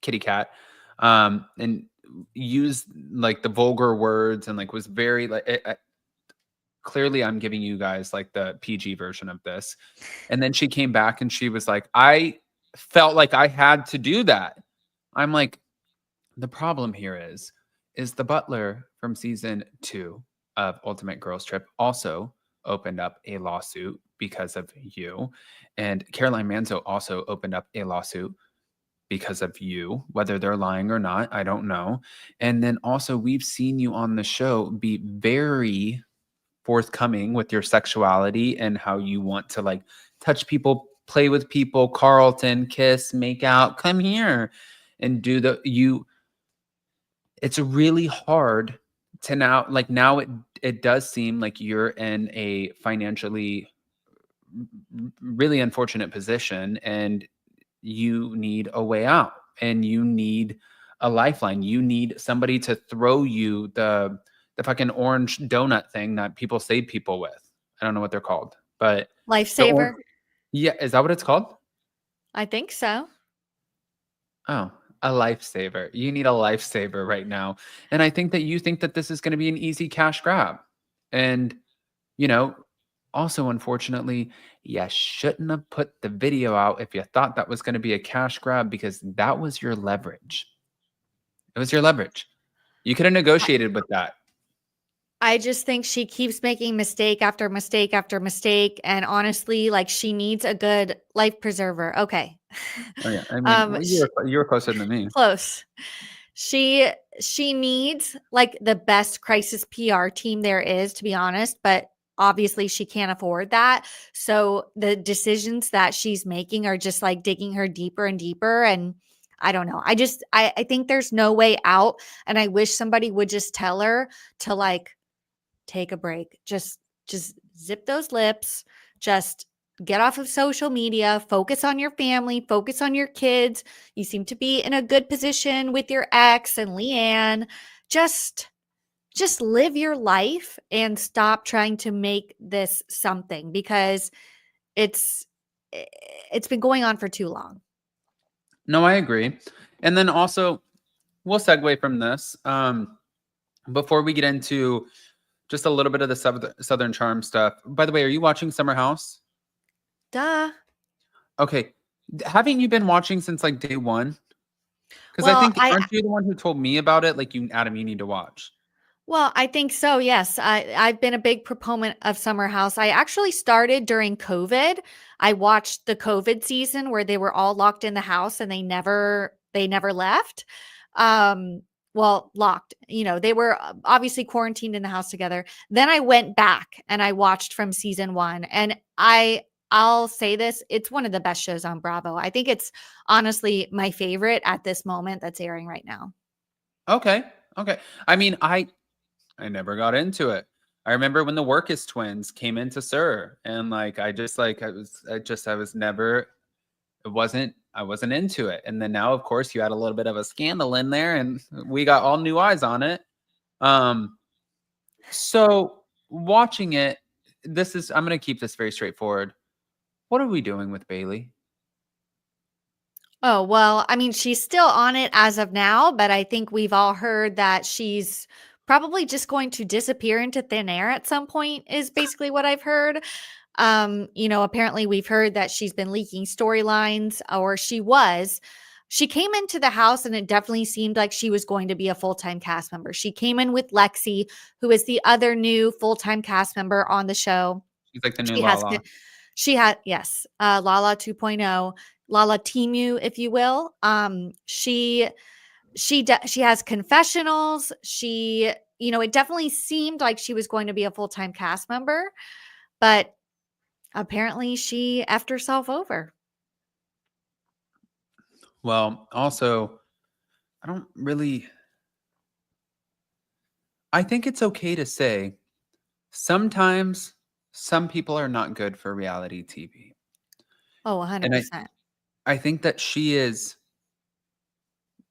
kitty cat?" And use like the vulgar words and like was very like clearly I'm giving you guys like the PG version of this. And then she came back and she was like, "I felt like I had to do that." I'm like, the problem here is the butler from season 2 of Ultimate Girls Trip also opened up a lawsuit because of you. And Caroline Manzo also opened up a lawsuit because of you, whether they're lying or not, I don't know. And then also we've seen you on the show be very forthcoming with your sexuality and how you want to like touch people, play with people, Carlton, kiss, make out, come here and do it's really hard to now, like now it does seem like you're in a financially really unfortunate position and you need a way out and you need a lifeline. You need somebody to throw you the fucking orange donut thing that people save people with. I don't know what they're called, but Lifesaver. Yeah, is that what it's called? I think so. Oh, a lifesaver. You need a lifesaver right now. And I think that you think that this is going to be an easy cash grab. And, you know, also, unfortunately, you shouldn't have put the video out if you thought that was going to be a cash grab because that was your leverage. It was your leverage. You could have negotiated with that. I just think she keeps making mistake after mistake after mistake. And honestly, like, she needs a good life preserver. Okay. Oh, yeah. I mean, well, you were closer than me. Close. She needs like the best crisis PR team there is, to be honest, but obviously she can't afford that. So the decisions that she's making are just like digging her deeper and deeper. And I don't know. I think there's no way out. And I wish somebody would just tell her to like take a break. Just zip those lips. Just get off of social media, focus on your family, focus on your kids. You seem to be in a good position with your ex and Leanne. Just live your life and stop trying to make this something because it's been going on for too long. No, I agree. And then also, we'll segue from this. Before we get into just a little bit of the Southern Charm stuff. By the way, are you watching Summer House? Duh. Okay. Haven't you been watching since like day one? Because Well, I think, aren't you the one who told me about it? Like Adam, you need to watch. Well, I think so. Yes. I've been a big proponent of Summer House. I actually started during COVID. I watched the COVID season where they were all locked in the house and they never left. Well, locked, they were obviously quarantined in the house together. Then I went back and I watched from season 1 and I'll say this, it's one of the best shows on Bravo. I think it's honestly my favorite at this moment that's airing right now. Okay. I mean, I never got into it. I remember when the Workus twins came into SUR and like, I wasn't into it. And then now, of course, you had a little bit of a scandal in there and we got all new eyes on it. So watching it, I'm going to keep this very straightforward. What are we doing with Bailey? Oh, well, I mean, she's still on it as of now, but I think we've all heard that she's probably just going to disappear into thin air at some point, is basically what I've heard. Apparently we've heard that she's been leaking storylines, or she came into the house and it definitely seemed like she was going to be a full-time cast member. She came in with Lexi, who is the other new full-time cast member on the show. She's like the new She has Lala. she had yes, Lala 2.0, Lala Timu, if you will. She has confessionals. It definitely seemed like she was going to be a full-time cast member, but apparently she effed herself over. Well, also, I think it's okay to say sometimes some people are not good for reality TV. Oh, And 100%. I think that she is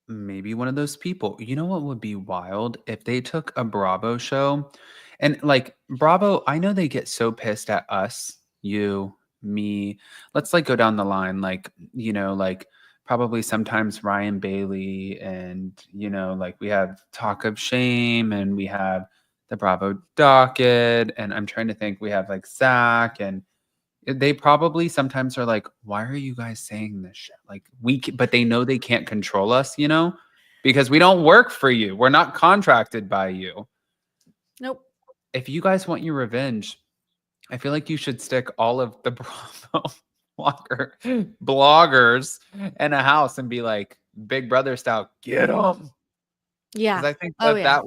maybe one of those people. You know what would be wild if they took a Bravo show and like Bravo, I know they get so pissed at us, you, me. Let's like go down the line, like, like probably sometimes Ryan Bailey and, like we have Talk of Shame and we have the Bravo docket. And I'm trying to think, we have like Zach and they probably sometimes are like, why are you guys saying this shit? Like but they know they can't control us, because we don't work for you. We're not contracted by you. Nope. If you guys want your revenge, I feel like you should stick all of the Bravo bloggers in a house and be like, Big Brother style, get them. Yeah. Because I think Oh, yeah.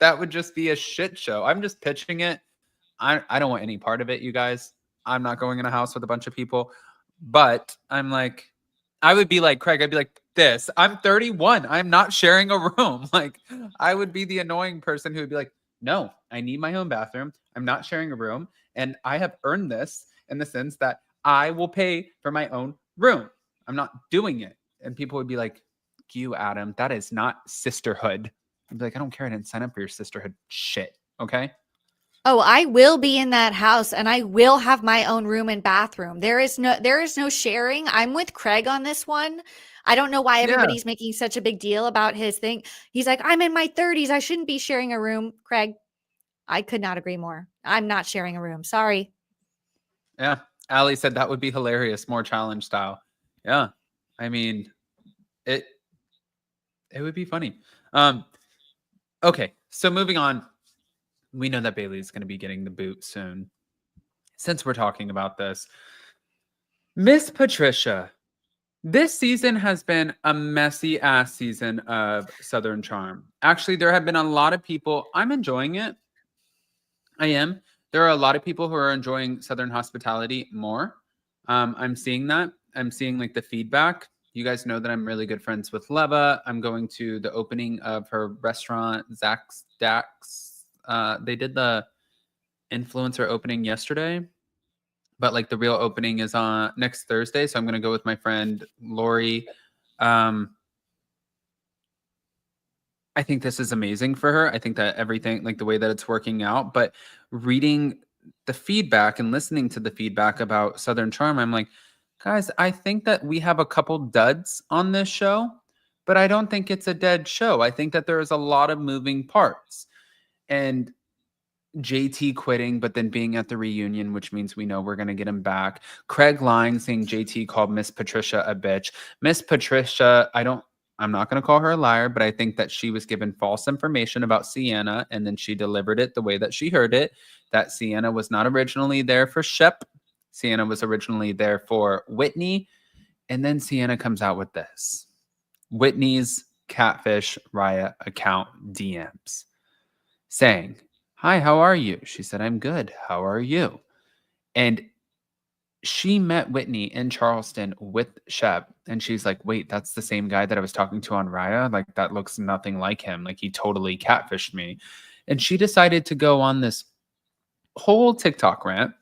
that would just be a shit show. I'm just pitching it. I don't want any part of it, you guys. I'm not going in a house with a bunch of people, but I'm like, I would be like Craig. I'd be like this. I'm 31. I'm not sharing a room. Like I would be the annoying person who would be like, no, I need my own bathroom. I'm not sharing a room. And I have earned this in the sense that I will pay for my own room. I'm not doing it. And people would be like, you, Adam, that is not sisterhood. I'd be like, I don't care. I didn't sign up for your sisterhood shit. Okay. Oh, I will be in that house and I will have my own room and bathroom. There is no sharing. I'm with Craig on this one. I don't know why everybody's making such a big deal about his thing. He's like, I'm in my 30s. I shouldn't be sharing a room. Craig, I could not agree more. I'm not sharing a room. Sorry. Yeah. Allie said that would be hilarious. More challenge style. Yeah. I mean, it would be funny. Okay. So moving on. We know that Bailey is going to be getting the boot soon. Since we're talking about this, Miss Patricia, this season has been a messy ass season of Southern Charm. Actually, there have been a lot of people. I'm enjoying it. I am. There are a lot of people who are enjoying Southern hospitality more. I'm seeing that. I'm seeing like the feedback. You guys know that I'm really good friends with Leva. I'm going to the opening of her restaurant, Zach's Dax. They did the influencer opening yesterday, but like the real opening is on next Thursday. So I'm going to go with my friend Lori. I think this is amazing for her. I think that everything, like the way that it's working out, but reading the feedback and listening to the feedback about Southern Charm, I'm like, guys, I think that we have a couple duds on this show, but I don't think it's a dead show. I think that there is a lot of moving parts. And JT quitting, but then being at the reunion, which means we know we're going to get him back. Craig lying, saying JT called Miss Patricia a bitch. Miss Patricia, I'm not going to call her a liar, but I think that she was given false information about Sienna, and then she delivered it the way that she heard it, that Sienna was not originally there for Shep. Sienna was originally there for Whitney. And then Sienna comes out with this. Whitney's Catfish Raya account DMs saying, hi, how are you? She said, I'm good. How are you? And she met Whitney in Charleston with Shep. And she's like, wait, that's the same guy that I was talking to on Raya? Like, that looks nothing like him. Like, he totally catfished me. And she decided to go on this whole TikTok rant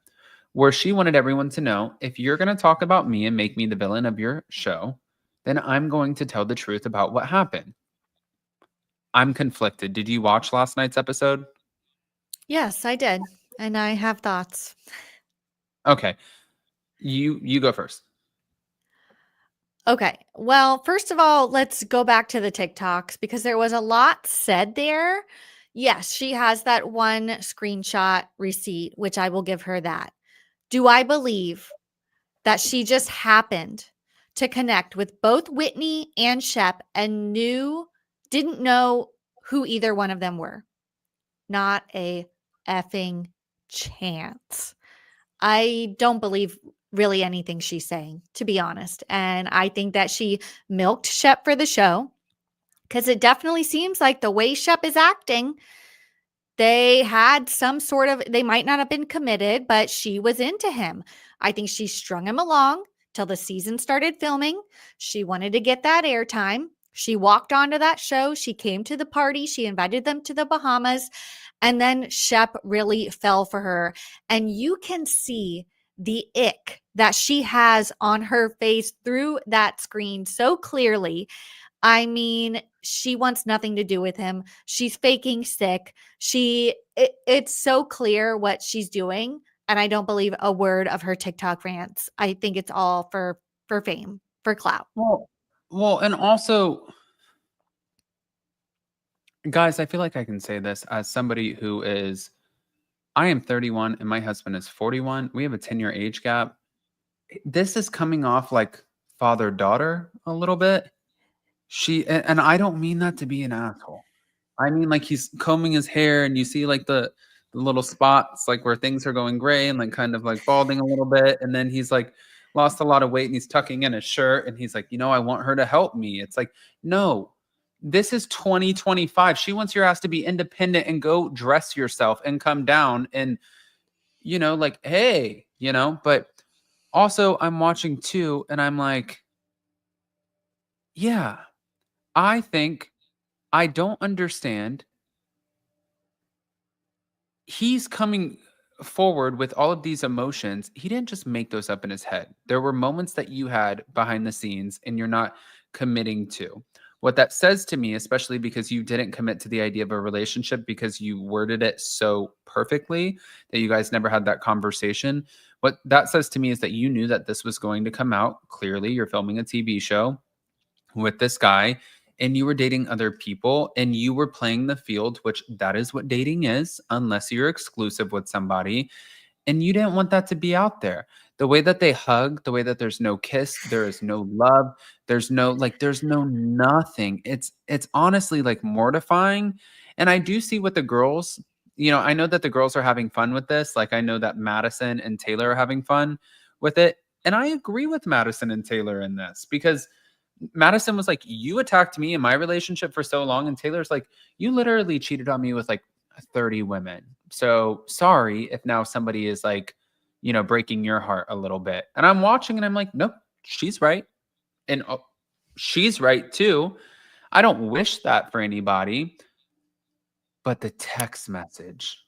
where she wanted everyone to know, if you're going to talk about me and make me the villain of your show, then I'm going to tell the truth about what happened. I'm conflicted. Did you watch last night's episode? Yes, I did. And I have thoughts. Okay. You go first. Okay. Well, first of all, let's go back to the TikToks because there was a lot said there. Yes, she has that one screenshot receipt, which I will give her that. Do I believe that she just happened to connect with both Whitney and Shep and didn't know who either one of them were? Not a effing chance. I don't believe really anything she's saying, to be honest. And I think that she milked Shep for the show because it definitely seems like the way Shep is acting, they had they might not have been committed, but she was into him. I think she strung him along till the season started filming. She wanted to get that airtime. She walked onto that show. She came to the party. She invited them to the Bahamas. And then Shep really fell for her. And you can see the ick that she has on her face through that screen so clearly. I mean, she wants nothing to do with him. She's faking sick. It's so clear what she's doing. And I don't believe a word of her TikTok rants. I think it's all for fame, for clout. Well, and also, guys, I feel like I can say this as somebody who is, I am 31 and my husband is 41. We have a 10-year age gap. This is coming off like father-daughter a little bit. And I don't mean that to be an asshole. I mean, like, he's combing his hair and you see like the little spots like where things are going gray and like kind of like balding a little bit. And then he's like lost a lot of weight and he's tucking in his shirt and he's like, I want her to help me. It's like, no, this is 2025. She wants your ass to be independent and go dress yourself and come down and, like, hey, but also I'm watching too. And I'm like, yeah, I think I don't understand. He's coming forward with all of these emotions. He didn't just make those up in his head. There were moments that you had behind the scenes and you're not committing to. What that says to me, especially because you didn't commit to the idea of a relationship because you worded it so perfectly that you guys never had that conversation. What that says to me is that you knew that this was going to come out. Clearly, you're filming a TV show with this guy and you were dating other people and you were playing the field, which that is what dating is, unless you're exclusive with somebody. And you didn't want that to be out there. The way that they hug, the way that there's no kiss, there is no love, there's no nothing. It's honestly like mortifying. And I do see what the girls, I know that the girls are having fun with this. Like, I know that Madison and Taylor are having fun with it. And I agree with Madison and Taylor in this because Madison was like, you attacked me in my relationship for so long. And Taylor's like, you literally cheated on me with like 30 women. So sorry if now somebody is like, breaking your heart a little bit. And I'm watching and I'm like, nope, she's right. And she's right too. I don't wish that for anybody. But the text message,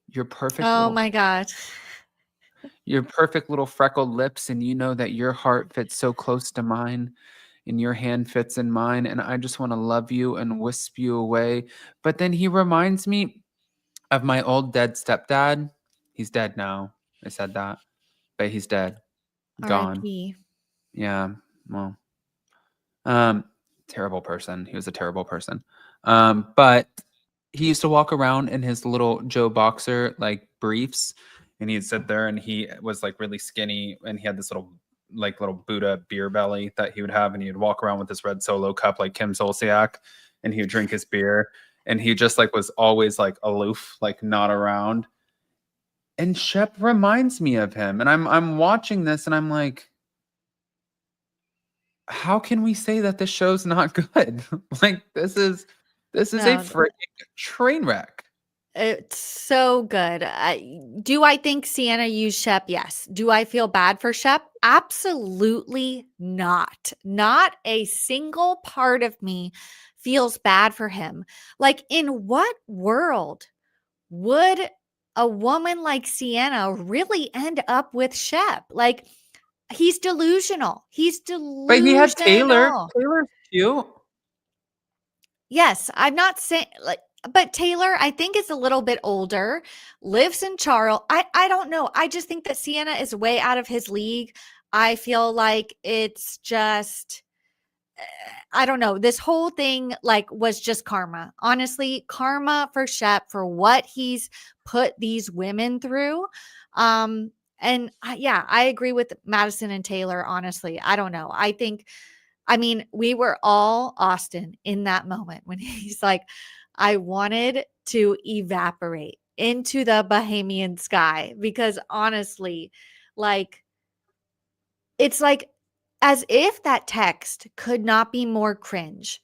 your perfect. Oh my God. Your perfect little freckled lips, and you know that your heart fits so close to mine and your hand fits in mine, and I just want to love you and wisp you away. But then he reminds me of my old dead stepdad. He's dead now. I said that, but he's dead. Gone. R.I.P. Yeah. Well, terrible person. He was a terrible person. But he used to walk around in his little Joe Boxer like briefs. And he'd sit there and he was like really skinny and he had this little Buddha beer belly that he would have. And he'd walk around with this red Solo cup like Kim Zolciak and he would drink his beer. And he just like was always like aloof, like not around. And Shep reminds me of him. And I'm watching this and I'm like, how can we say that this show's not good? Like this is a freaking train wreck. It's so good. Do I think Sienna used Shep? Yes. Do I feel bad for Shep? Absolutely not. Not a single part of me feels bad for him. Like, in what world would a woman like Sienna really end up with Shep? Like, he's delusional. He's delusional. But he had Taylor. Taylor's cute. Yes, I'm not saying like, but Taylor, I think is a little bit older, lives in Charles. I don't know. I just think that Sienna is way out of his league. I feel like it's just I don't know. This whole thing like was just karma. Honestly, karma for Shep for what he's put these women through. And yeah, I agree with Madison and Taylor. Honestly, I don't know. I mean, we were all Austin in that moment when he's like, I wanted to evaporate into the Bahamian sky because honestly, like, it's like as if that text could not be more cringe.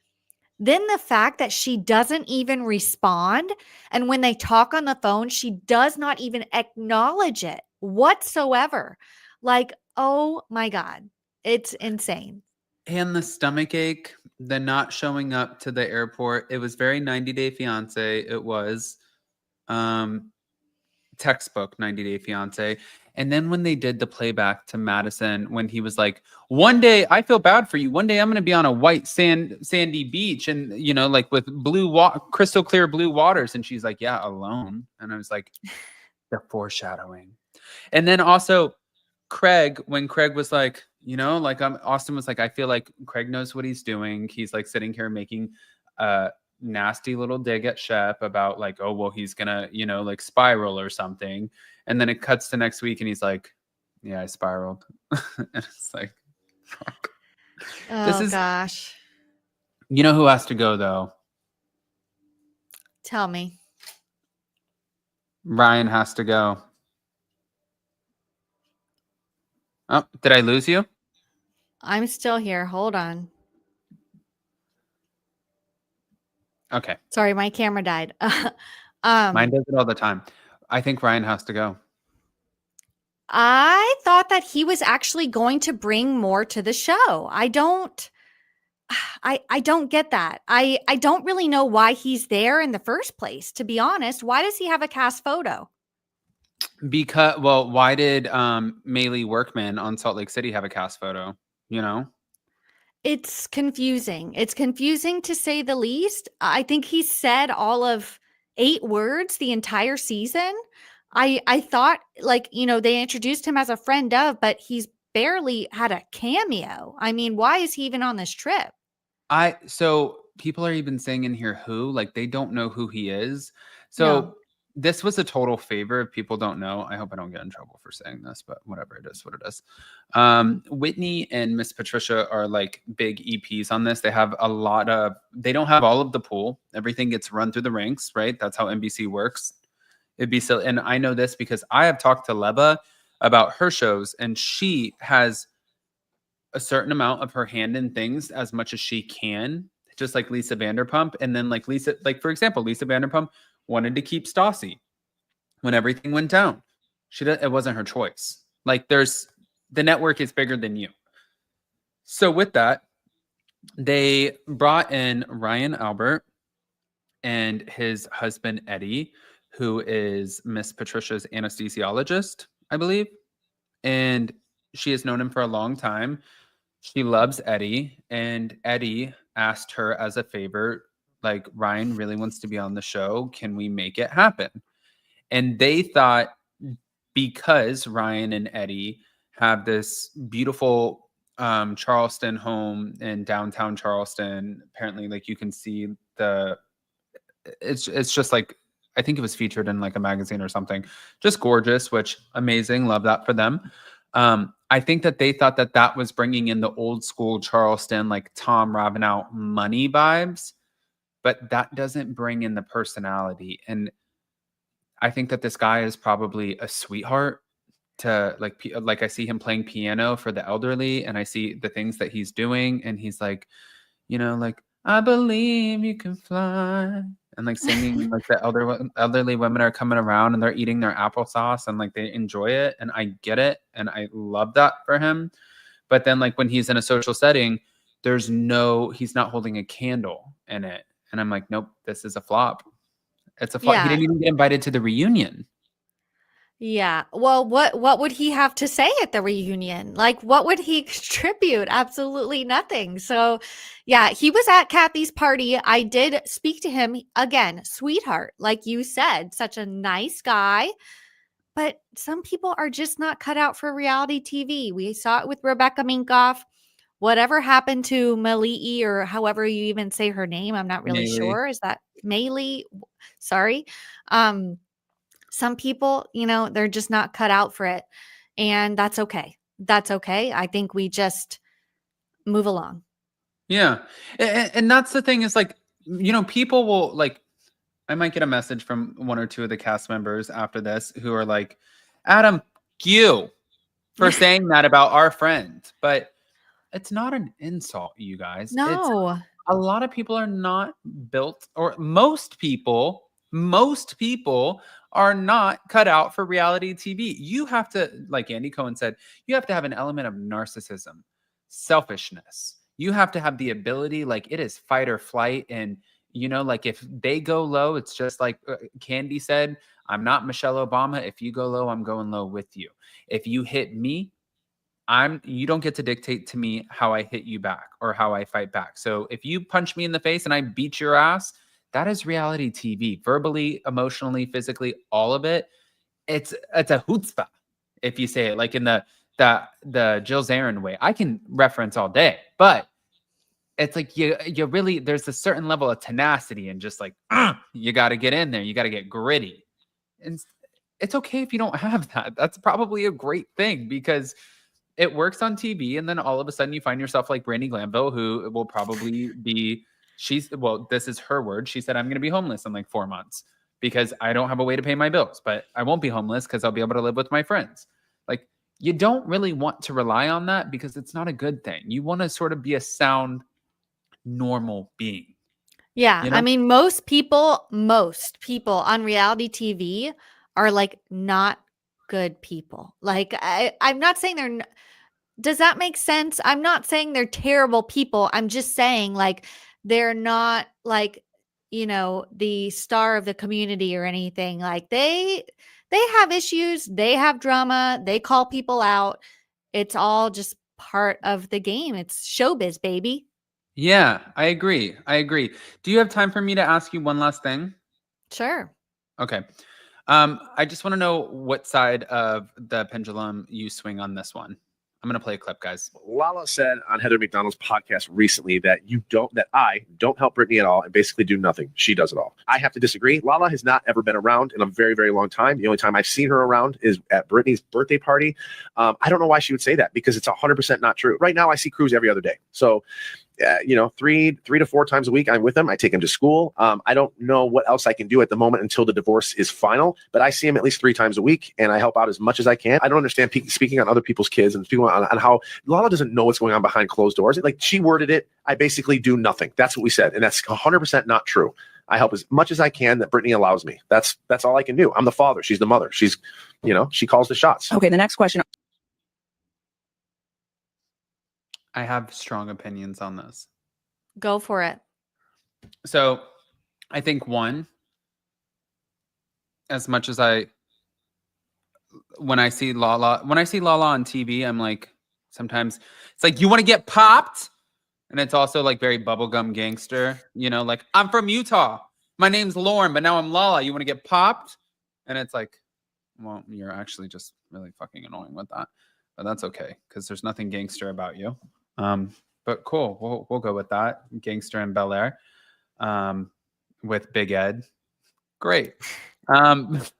Then the fact that she doesn't even respond. And when they talk on the phone, she does not even acknowledge it whatsoever. Like, oh my God, it's insane. And the stomach ache, the not showing up to the airport. It was very 90 Day Fiance. It was textbook 90 Day Fiance. And then when they did the playback to Madison, when he was like, one day I feel bad for you. One day I'm going to be on a white sandy beach and, you know, like with crystal clear blue waters. And she's like, yeah, alone. And I was like, the foreshadowing. And then also Craig, when Craig was like, you know, like Austin was like, I feel like Craig knows what he's doing. He's like sitting here making nasty little dig at Shep about like, oh, well, he's gonna, you know, like spiral or something. And then it cuts to next week and he's like, yeah, I spiraled. And it's like, fuck. Oh gosh. You know who has to go though? Tell me. Ryan has to go. Oh, did I lose you? I'm still here. Hold on. Okay. Sorry, my camera died. Mine does it all the time. I think Ryan has to go. I thought that he was actually going to bring more to the show. I don't get that. I don't really know why he's there in the first place, to be honest. Why does he have a cast photo? Because, well, why did Maylee Workman on Salt Lake City have a cast photo? You know? It's confusing. It's confusing to say the least. I think he said all of 8 words the entire season. I thought like, you know, they introduced him as a friend of, but he's barely had a cameo. I mean, why is he even on this trip? So people are even saying in here who, like they don't know who he is. So No. this was a total favor if people don't know. I hope I don't get in trouble for saying this, but whatever, it is what it is. Whitney and Miss Patricia are like big EPs on this. They have they don't have all of the pool. Everything gets run through the ranks, right? That's how NBC works. It'd be silly. And I know this because I have talked to Leba about her shows and she has a certain amount of her hand in things as much as she can, just like Lisa Vanderpump. And then like Lisa, like for example, Lisa Vanderpump wanted to keep Stassi when everything went down. It wasn't her choice. Like the network is bigger than you. So with that, they brought in Ryan Albert and his husband, Eddie, who is Miss Patricia's anesthesiologist, I believe. And she has known him for a long time. She loves Eddie, and Eddie asked her as a favor, like, Ryan really wants to be on the show. Can we make it happen? And they thought because Ryan and Eddie have this beautiful Charleston home in downtown Charleston, apparently, like you can see it's just like, I think it was featured in like a magazine or something, just gorgeous, which amazing. Love that for them. I think that they thought that that was bringing in the old school Charleston, like Tom Ravenel money vibes, but that doesn't bring in the personality. And I think that this guy is probably a sweetheart to like I see him playing piano for the elderly and I see the things that he's doing. And he's like, you know, like, I believe you can fly. And like singing, like the elderly women are coming around and they're eating their applesauce and like they enjoy it. And I get it. And I love that for him. But then like when he's in a social setting, he's not holding a candle in it. And I'm like, nope, this is a flop. It's a flop. Yeah. He didn't even get invited to the reunion. Yeah. Well, what would he have to say at the reunion? Like, what would he contribute? Absolutely nothing. So, yeah, he was at Kathy's party. I did speak to him again, sweetheart, like you said, such a nice guy. But some people are just not cut out for reality TV. We saw it with Rebecca Minkoff. Whatever happened to Malii, or however you even say her name, I'm not really Maylee. sure. Is that Maylee? Sorry. Some people, they're just not cut out for it. And that's okay. That's okay. I think we just move along. Yeah. And that's the thing is like, people will like, I might get a message from one or two of the cast members after this who are like, Adam, you for saying that about our friend. But it's not an insult, you guys. It's No. a lot of people are not built, or most people are not cut out for reality TV. You have to, like Andy Cohen said, you have to have an element of narcissism, selfishness. You have to have the ability, like it is fight or flight. And, like if they go low, it's just like Candy said, I'm not Michelle Obama. If you go low, I'm going low with you. If you hit me, you don't get to dictate to me how I hit you back or how I fight back. So if you punch me in the face and I beat your ass, that is reality TV. Verbally, emotionally, physically, all of it. It's a chutzpah if you say it like in the Jill Zarin way. I can reference all day, but it's like you really, there's a certain level of tenacity and just like you got to get in there. You got to get gritty. And it's okay if you don't have that. That's probably a great thing because it works on TV, and then all of a sudden you find yourself like Brandi Glanville, who will probably be, this is her word. She said, I'm going to be homeless in like 4 months because I don't have a way to pay my bills, but I won't be homeless because I'll be able to live with my friends. Like, you don't really want to rely on that because it's not a good thing. You want to sort of be a sound, normal being. Yeah. I mean, most people on reality TV are like not good people. Like, I'm not saying does that make sense? I'm not saying they're terrible people. I'm just saying like they're not like, the star of the community or anything. Like they have issues, they have drama, they call people out. It's all just part of the game. It's showbiz, baby. Yeah, I agree. Do you have time for me to ask you one last thing? Sure. Okay. I just want to know what side of the pendulum you swing on this one. I'm going to play a clip, guys. Lala said on Heather McDonald's podcast recently that I don't help Brittany at all and basically do nothing. She does it all. I have to disagree. Lala has not ever been around in a very, very long time. The only time I've seen her around is at Brittany's birthday party. I don't know why she would say that because it's 100% not true. Right now, I see Cruz every other day. So, 3 to 4 times a week, I'm with him. I take him to school. I don't know what else I can do at the moment until the divorce is final, but I see him at least 3 times a week and I help out as much as I can. I don't understand speaking on other people's kids and speaking on how Lala doesn't know what's going on behind closed doors. Like she worded it, I basically do nothing. That's what we said. And that's 100% not true. I help as much as I can that Brittany allows me. That's all I can do. I'm the father. She's the mother. She's, she calls the shots. Okay, the next question. I have strong opinions on this. Go for it. So I think one, as much as when I see Lala on TV, I'm like, sometimes it's like, you want to get popped? And it's also like very bubblegum gangster, like I'm from Utah. My name's Lauren, but now I'm Lala. You want to get popped? And it's like, well, you're actually just really fucking annoying with that. But that's okay, because there's nothing gangster about you. But cool. We'll go with that. Gangster in Bel Air, with Big Ed. Great. But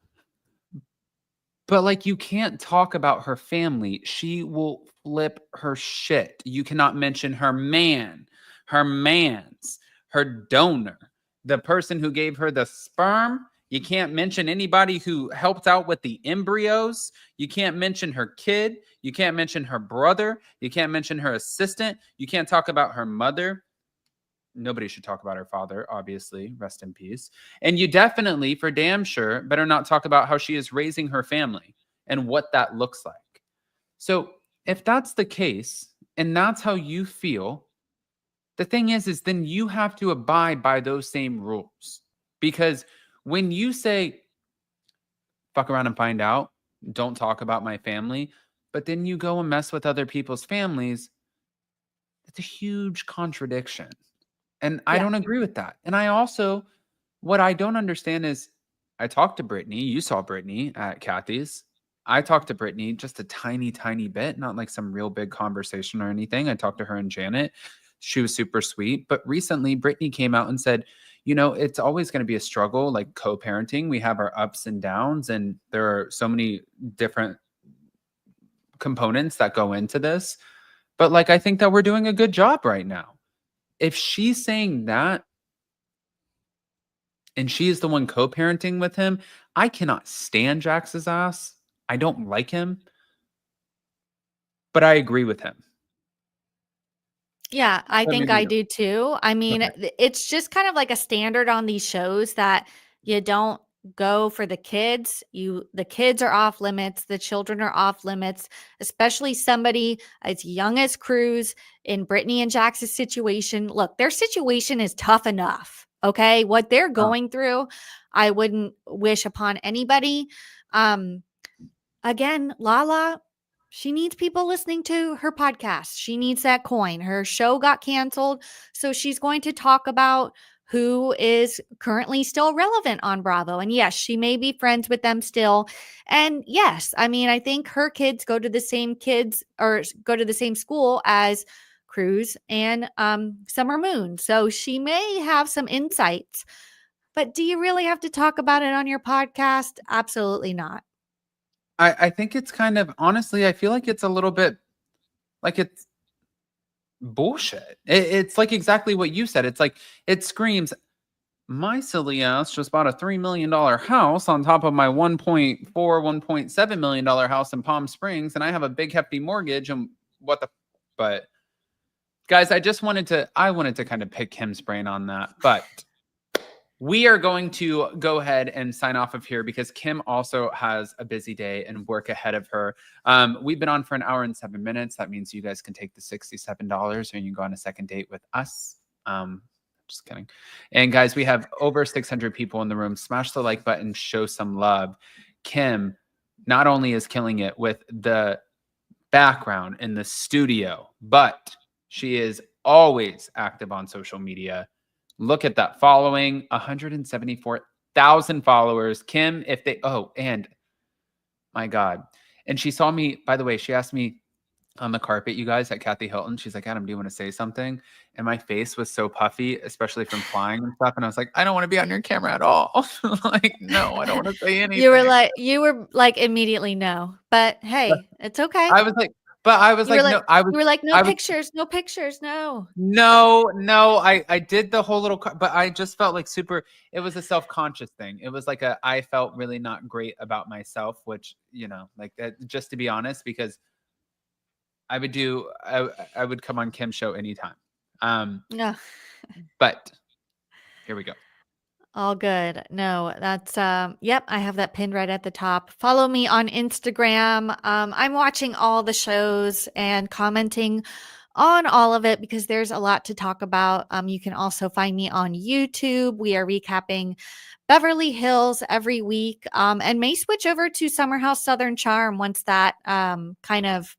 like, you can't talk about her family. She will flip her shit. You cannot mention her man, her mans, her donor, the person who gave her the sperm. You can't mention anybody who helped out with the embryos. You can't mention her kid. You can't mention her brother. You can't mention her assistant. You can't talk about her mother. Nobody should talk about her father, obviously. Rest in peace. And you definitely, for damn sure, better not talk about how she is raising her family and what that looks like. So if that's the case, and that's how you feel, the thing is then you have to abide by those same rules. Because when you say, fuck around and find out, don't talk about my family, but then you go and mess with other people's families. It's a huge contradiction. And I Yeah. don't agree with that. And I also, what I don't understand is I talked to Brittany. You saw Brittany at Kathy's. I talked to Brittany just a tiny, tiny bit, not like some real big conversation or anything. I talked to her and Janet. She was super sweet. But recently, Brittany came out and said, you know, it's always going to be a struggle, like co-parenting. We have our ups and downs, and there are so many different components that go into this. But like, I think that we're doing a good job right now. If she's saying that, and she is the one co-parenting with him, I cannot stand Jax's ass. I don't like him, but I agree with him. Yeah, I Or think maybe I you don't. do too. I mean, Okay. it's just kind of like a standard on these shows that you don't go for the kids. The kids are off limits, the children are off limits, especially somebody as young as Cruz in Brittany and Jax's situation. Look, their situation is tough enough. Okay. What they're going through, I wouldn't wish upon anybody. Again, Lala, she needs people listening to her podcast. She needs that coin. Her show got canceled. So she's going to talk about who is currently still relevant on Bravo. And yes, she may be friends with them still. And yes, I mean, I think her kids go to the same school as Cruz and Summer Moon. So she may have some insights. But do you really have to talk about it on your podcast? Absolutely not. I think it's kind of, honestly, I feel like it's a little bit like it's bullshit. It's like exactly what you said. It's like, it screams, my silly ass just bought a $3 million house on top of my $1.7 million house in Palm Springs, and I have a big hefty mortgage, and but guys, I wanted to kind of pick Kim's brain on that, but we are going to go ahead and sign off of here because Kim also has a busy day and work ahead of her. We've been on for an hour and 7 minutes. That means you guys can take the $67 and you can go on a second date with us. Just kidding. And guys, we have over 600 people in the room. Smash the like button, show some love. Kim not only is killing it with the background in the studio, but she is always active on social media. Look at that following, 174,000 followers. Kim, and my God. And she saw me, by the way, she asked me on the carpet, you guys, at Kathy Hilton. She's like, Adam, do you want to say something? And my face was so puffy, especially from flying and stuff. And I was like, I don't want to be on your camera at all. Like, no, I don't want to say anything. You were like immediately no, but hey, it's okay. I was like, no, you were like, no pictures, no pictures, no. No, I did the whole little, but I just felt like it was a self-conscious thing. It was like I felt really not great about myself, which, you know, like that, just to be honest, because I would come on Kim's show anytime. Yeah. But here we go. All good. No, that's yep, I have that pinned right at the top. Follow me on Instagram. I'm watching all the shows and commenting on all of it because there's a lot to talk about. You can also find me on YouTube. We are recapping Beverly Hills every week. And may switch over to Summer House Southern Charm once that kind of,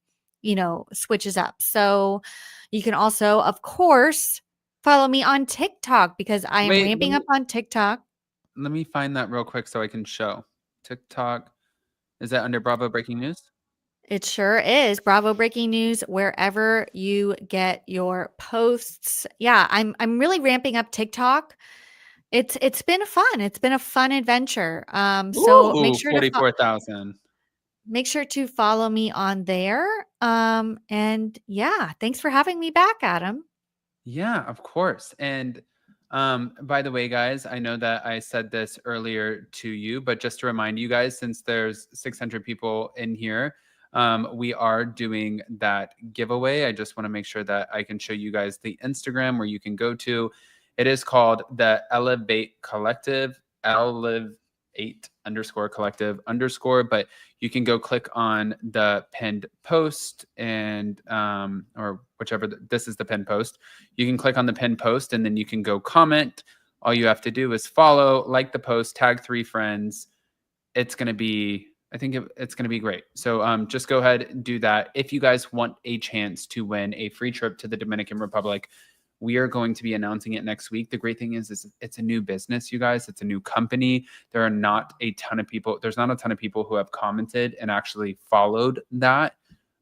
switches up. So you can also, of course, follow me on TikTok because I am ramping up on TikTok. Let me find that real quick so I can show. TikTok. Is that under Bravo Breaking News? It sure is. Bravo Breaking News, wherever you get your posts. Yeah, I'm really ramping up TikTok. It's been fun. It's been a fun adventure. So make sure 44,000. Make sure to follow me on there. And yeah, thanks for having me back, Adam. Yeah, of course. And by the way, guys, I know that I said this earlier to you, but just to remind you guys, since there's 600 people in here, we are doing that giveaway. I just want to make sure that I can show you guys the Instagram where you can go to. It is called the Elevate Collective, Elevate_collective_, but you can go click on the pinned post and or whichever, this is the pinned post. You can click on the pinned post and then you can go comment. All you have to do is follow, like the post, tag 3 friends. It's going to be I think it's going to be great. So just go ahead and do that. If you guys want a chance to win a free trip to the Dominican Republic, we are going to be announcing it next week. The great thing is it's a new business, you guys. It's a new company. There are not a ton of people. There's not a ton of people who have commented and actually followed that.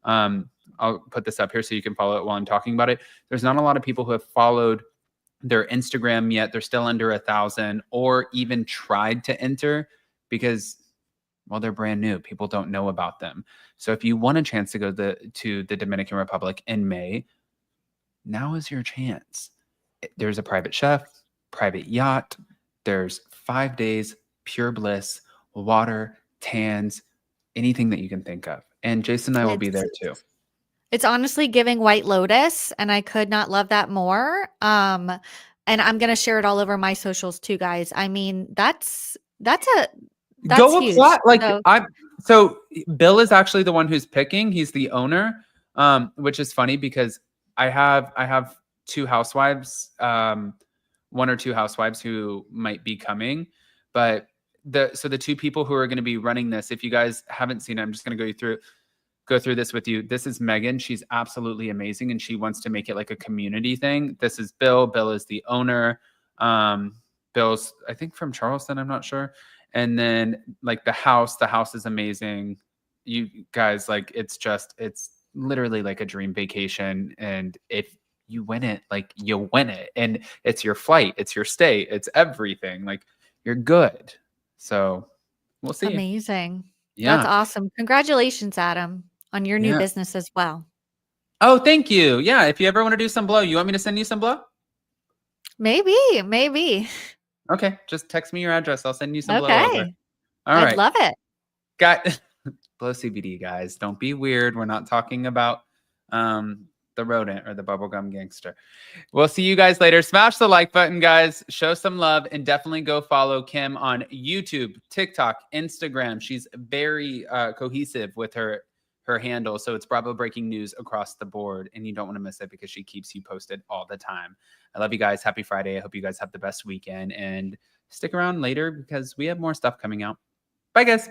I'll put this up here so you can follow it while I'm talking about it. There's not a lot of people who have followed their Instagram yet. They're still under 1,000 or even tried to enter because, well, they're brand new. People don't know about them. So if you want a chance to go to the Dominican Republic in May, now is your chance. There's a private chef, private yacht. There's 5 days, pure bliss, water, tans, anything that you can think of. And Jason and I will be there too. It's honestly giving White Lotus, and I could not love that more. And I'm gonna share it all over my socials too, guys. I mean, that's Go huge. apply. Like so Bill is actually the one who's picking. He's the owner, which is funny because I have 2 housewives, 1 or 2 housewives who might be coming, but the 2 people who are going to be running this, if you guys haven't seen it, I'm just going to go through this with you. This is Megan. She's absolutely amazing, and she wants to make it like a community thing. This is Bill. Bill is the owner. Bill's, I think, from Charleston. I'm not sure. And then like the house is amazing. You guys, like, it's literally like a dream vacation. And if you win it, like, you win it. And it's your flight, it's your stay, it's everything. Like, you're good. So we'll see. Amazing. Yeah. That's awesome. Congratulations, Adam, on your new business as well. Oh, thank you. Yeah. If you ever want to do some blow, you want me to send you some blow? Maybe. Okay. Just text me your address. I'll send you some blow over. All I'd right. love it. Got blow CBD, guys. Don't be weird. We're not talking about the rodent or the bubblegum gangster. We'll see you guys later. Smash the like button, guys. Show some love, and definitely go follow Kim on YouTube, TikTok, Instagram. She's very cohesive with her handle. So it's Bravo breaking news across the board, and you don't want to miss it because she keeps you posted all the time. I love you guys. Happy Friday. I hope you guys have the best weekend, and stick around later because we have more stuff coming out. Bye, guys.